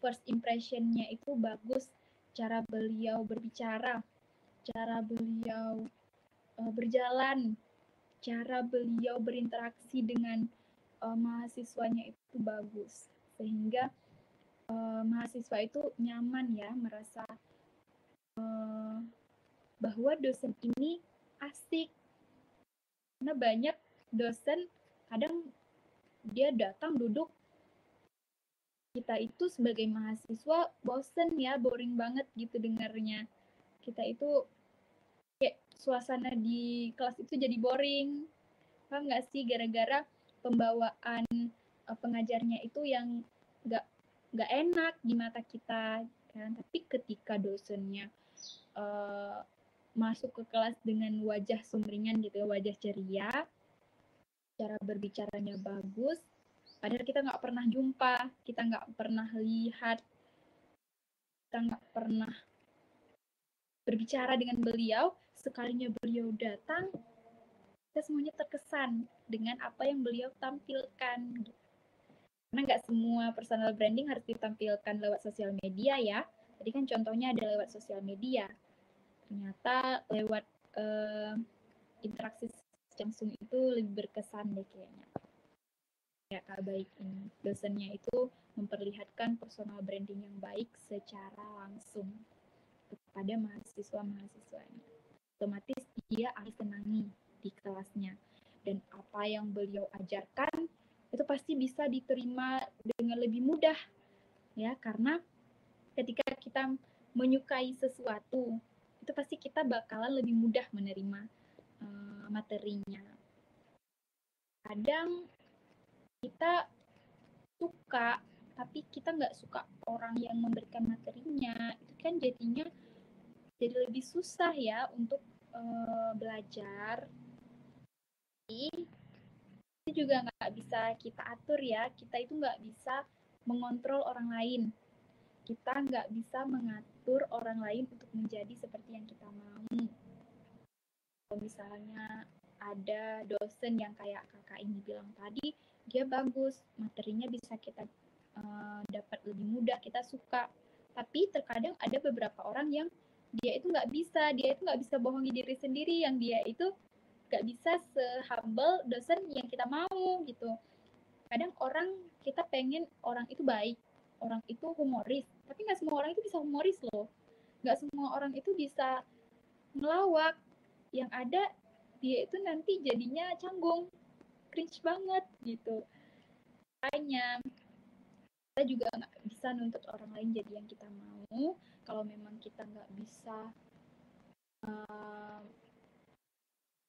first impression-nya itu bagus, cara beliau berbicara, cara beliau berjalan, cara beliau berinteraksi dengan mahasiswanya itu bagus. Sehingga mahasiswa itu nyaman ya, merasa bahwa dosen ini asik. Karena banyak dosen kadang dia datang duduk, kita itu sebagai mahasiswa bosen ya, boring banget gitu dengarnya. Kita itu kayak suasana di kelas itu jadi boring. Paham nggak sih? Gara-gara pembawaan pengajarnya itu yang nggak enak di mata kita kan. Tapi ketika dosennya masuk ke kelas dengan wajah sumringah gitu, wajah ceria, cara berbicaranya bagus, padahal kita nggak pernah jumpa, kita nggak pernah lihat, kita nggak pernah berbicara dengan beliau, sekalinya beliau datang, kita semuanya terkesan dengan apa yang beliau tampilkan. Karena nggak semua personal branding harus ditampilkan lewat sosial media ya. Tadi kan contohnya ada lewat sosial media. Ternyata lewat interaksi langsung itu lebih berkesan deh kayaknya. Ya, Kak Baik ini dosennya itu memperlihatkan personal branding yang baik secara langsung kepada mahasiswa-mahasiswanya. Otomatis dia akan senangi di kelasnya. Dan apa yang beliau ajarkan itu pasti bisa diterima dengan lebih mudah. Ya, karena ketika kita menyukai sesuatu, itu pasti kita bakalan lebih mudah menerima materinya. kadang kita suka tapi kita nggak suka orang yang memberikan materinya, itu kan jadinya jadi lebih susah ya untuk belajar. Itu juga nggak bisa kita atur ya, kita itu nggak bisa mengontrol orang lain, kita nggak bisa mengatur orang lain untuk menjadi seperti yang kita mau. Kalau misalnya ada dosen yang kayak kakak ini bilang tadi, dia bagus, materinya bisa kita dapat lebih mudah, kita suka. Tapi terkadang ada beberapa orang yang dia itu nggak bisa bohongi diri sendiri, yang dia itu nggak bisa se-humble dosen yang kita mau gitu. Kadang orang, kita pengen orang itu baik, orang itu humoris, tapi nggak semua orang itu bisa humoris loh. Nggak semua orang itu bisa ngelawak. Yang ada dia itu nanti jadinya canggung, cringe banget gitu. Makanya kita juga nggak bisa nuntut orang lain jadi yang kita mau. Kalau memang kita nggak bisa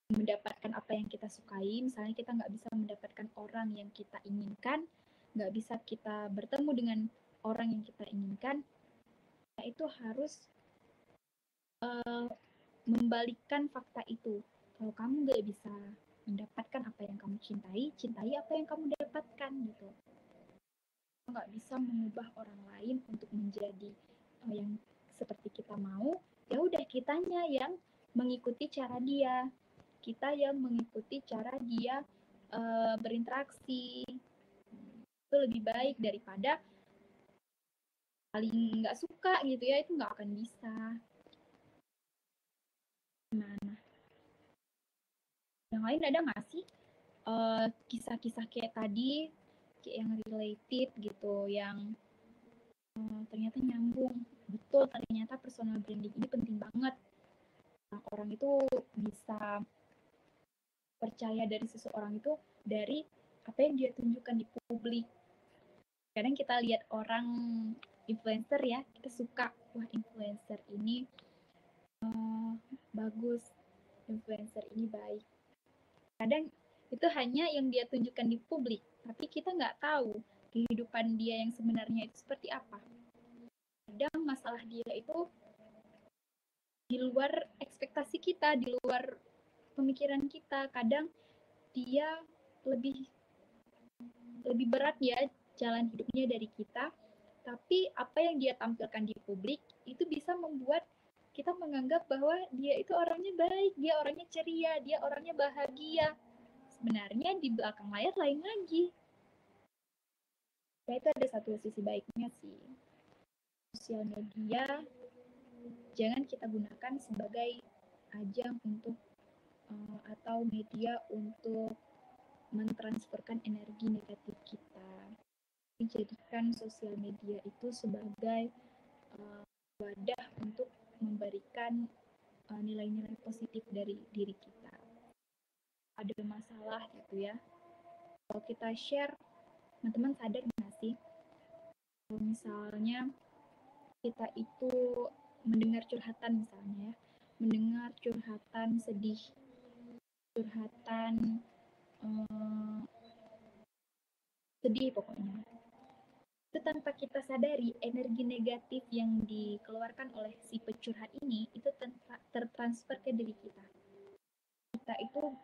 mendapatkan apa yang kita sukai, misalnya kita nggak bisa mendapatkan orang yang kita inginkan, nggak bisa kita bertemu dengan orang yang kita inginkan, kita itu harus membalikkan fakta itu. Kalau kamu nggak bisa mendapatkan apa yang kamu cintai, cintai apa yang kamu dapatkan gitu. Nggak bisa mengubah orang lain untuk menjadi yang seperti kita mau, ya udah kitanya yang mengikuti cara dia, kita yang mengikuti cara dia berinteraksi. Itu lebih baik daripada paling nggak suka gitu ya, itu nggak akan bisa. Gimana? Yang lain ada nggak sih kisah-kisah kayak tadi, kayak yang related gitu, yang ternyata nyambung. Betul, ternyata personal branding ini penting banget. Orang itu bisa percaya dari seseorang itu dari apa yang dia tunjukkan di publik. Kadang kita lihat orang influencer ya, kita suka, wah influencer ini bagus, influencer ini baik. Kadang itu hanya yang dia tunjukkan di publik, tapi kita nggak tahu kehidupan dia yang sebenarnya itu seperti apa. Kadang masalah dia itu di luar ekspektasi kita, di luar pemikiran kita. Kadang dia lebih berat ya jalan hidupnya dari kita, tapi apa yang dia tampilkan di publik itu bisa membuat kita menganggap bahwa dia itu orangnya baik, dia orangnya ceria, dia orangnya bahagia. Sebenarnya di belakang layar lain lagi. Nah, itu ada satu sisi baiknya sih. Sosial media jangan kita gunakan sebagai ajang untuk atau media untuk mentransferkan energi negatif kita. Dijadikan sosial media itu sebagai wadah untuk memberikan nilai-nilai positif dari diri kita. Ada masalah gitu ya, kalau kita share, teman-teman sadar nggak sih kalau misalnya kita itu mendengar curhatan, misalnya ya, mendengar curhatan sedih, curhatan sedih pokoknya, itu tanpa kita sadari energi negatif yang dikeluarkan oleh si pecurhat ini itu tertransfer ke diri kita. Kita itu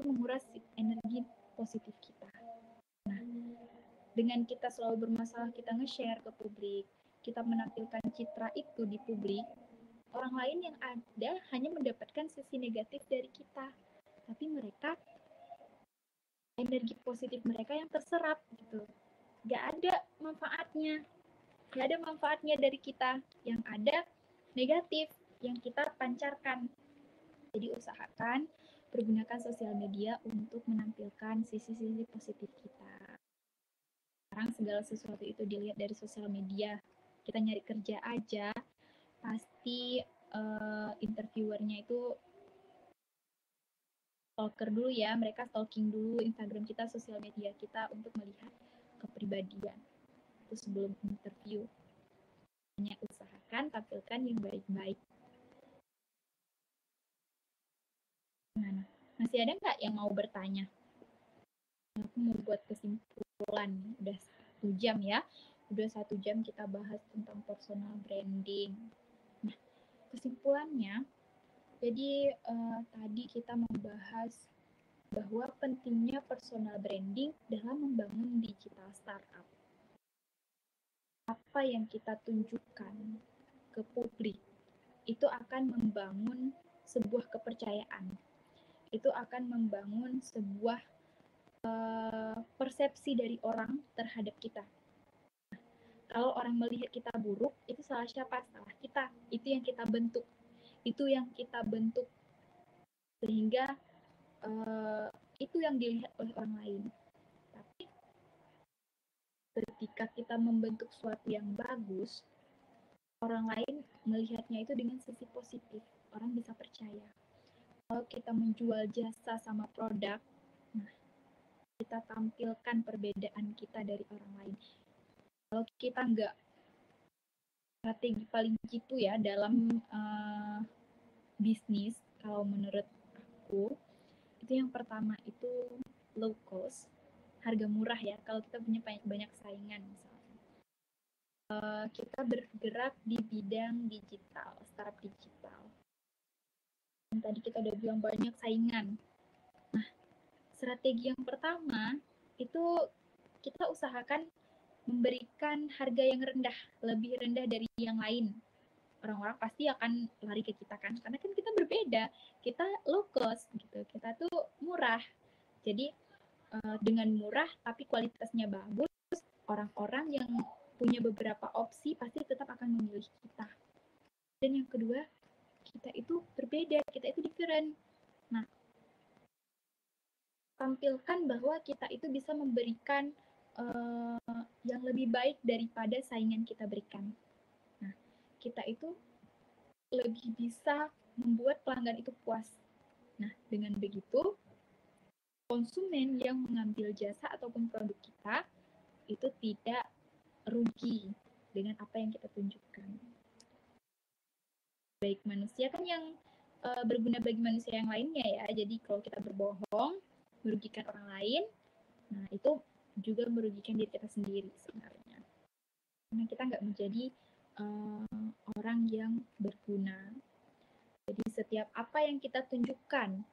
menguras energi positif kita. Nah, dengan kita selalu bermasalah, kita nge-share ke publik, kita menampilkan citra itu di publik, orang lain yang ada hanya mendapatkan sisi negatif dari kita, tapi mereka, energi positif mereka yang terserap gitu. Gak ada manfaatnya, gak ada manfaatnya dari kita, yang ada negatif yang kita pancarkan. Jadi usahakan pergunakan sosial media untuk menampilkan sisi-sisi positif kita. Sekarang segala sesuatu itu dilihat dari sosial media. Kita nyari kerja aja, pasti interviewernya itu stalker dulu ya, mereka stalking dulu Instagram kita, sosial media kita untuk melihat kepribadian. Itu sebelum interview. Hanya usahakan tampilkan yang baik-baik. Gimana? Masih ada nggak yang mau bertanya? Aku mau buat kesimpulan. Udah 1 jam ya. Udah 1 jam kita bahas tentang personal branding. Nah, kesimpulannya, jadi tadi kita membahas bahwa pentingnya personal branding dalam membangun digital startup. Apa yang kita tunjukkan ke publik itu akan membangun sebuah kepercayaan. Itu akan membangun sebuah persepsi dari orang terhadap kita. Kalau orang melihat kita buruk, itu salah siapa? Salah kita. Itu yang kita bentuk. Itu yang kita bentuk. Sehingga itu yang dilihat oleh orang lain. Tapi ketika kita membentuk sesuatu yang bagus, orang lain melihatnya itu dengan sisi positif. Orang bisa percaya. Kalau kita menjual jasa sama produk, nah, kita tampilkan perbedaan kita dari orang lain. Kalau kita nggak strategi paling jitu ya dalam bisnis, kalau menurut aku, itu yang pertama itu low cost, harga murah ya. Kalau kita punya banyak saingan misalnya. Kita bergerak di bidang digital, startup digital. Dan tadi kita udah bilang banyak saingan. Nah, strategi yang pertama itu kita usahakan memberikan harga yang rendah, lebih rendah dari yang lain. Orang-orang pasti akan lari ke kita kan, karena kan kita berbeda, kita low cost gitu, kita tuh murah. Jadi dengan murah tapi kualitasnya bagus, orang-orang yang punya beberapa opsi pasti tetap akan memilih kita. Dan yang kedua, kita itu berbeda, kita itu different. Nah, tampilkan bahwa kita itu bisa memberikan yang lebih baik daripada saingan kita berikan. Nah, kita itu lebih bisa membuat pelanggan itu puas. Nah, dengan begitu, konsumen yang mengambil jasa ataupun produk kita itu tidak rugi dengan apa yang kita tunjukkan. Baik manusia kan yang berguna bagi manusia yang lainnya ya. Jadi kalau kita berbohong, merugikan orang lain, nah itu juga merugikan diri kita sendiri sebenarnya. Karena kita nggak menjadi orang yang berguna. Jadi setiap apa yang kita tunjukkan,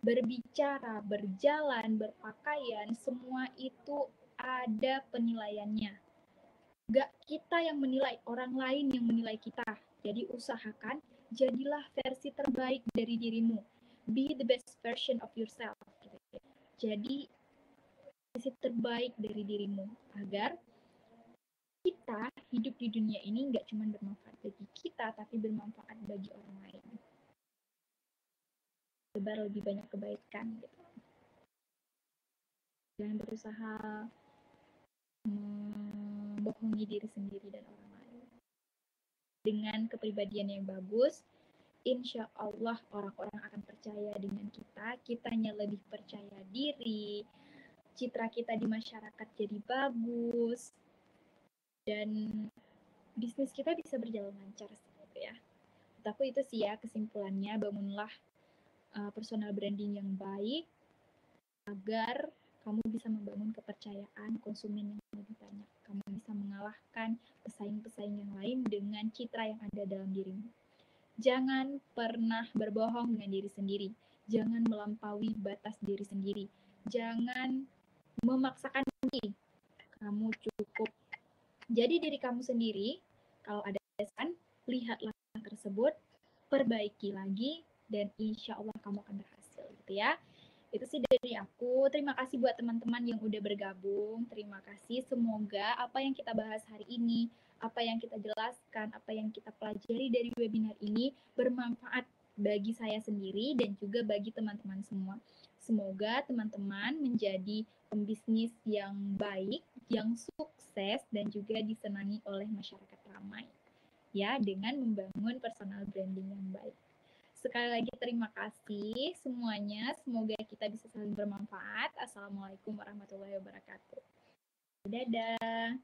berbicara, berjalan, berpakaian, semua itu ada penilaiannya. Gak kita yang menilai, orang lain yang menilai kita. Jadi usahakan, jadilah versi terbaik dari dirimu. Be the best version of yourself. Jadi, versi terbaik dari dirimu. Agar kita hidup di dunia ini gak cuma bermanfaat bagi kita, tapi bermanfaat bagi orang lain. Sebar lebih banyak kebaikan gitu. Jangan berusaha membohongi diri sendiri dan orang lain. Dengan kepribadian yang bagus, insya Allah orang-orang akan percaya dengan kita, kitanya lebih percaya diri, citra kita di masyarakat jadi bagus, dan bisnis kita bisa berjalan lancar gitu ya. Tapi itu sih ya kesimpulannya, bangunlah personal branding yang baik agar kamu bisa membangun kepercayaan konsumen yang lebih banyak. Kamu bisa mengalahkan pesaing-pesaing yang lain dengan citra yang ada dalam dirimu. Jangan pernah berbohong dengan diri sendiri. Jangan melampaui batas diri sendiri. Jangan memaksakan diri. Kamu cukup jadi diri kamu sendiri. Kalau ada kesalahan, lihatlah tersebut, perbaiki lagi, dan insya Allah kamu akan berhasil gitu ya. Itu sih dari aku. Terima kasih buat teman-teman yang udah bergabung. Terima kasih. Semoga apa yang kita bahas hari ini, apa yang kita jelaskan, apa yang kita pelajari dari webinar ini bermanfaat bagi saya sendiri dan juga bagi teman-teman semua. Semoga teman-teman menjadi pembisnis yang baik, yang sukses, dan juga disenangi oleh masyarakat ramai. Ya, dengan membangun personal branding yang baik. Sekali lagi terima kasih semuanya. Semoga kita bisa saling bermanfaat. Assalamualaikum warahmatullahi wabarakatuh. Dadah.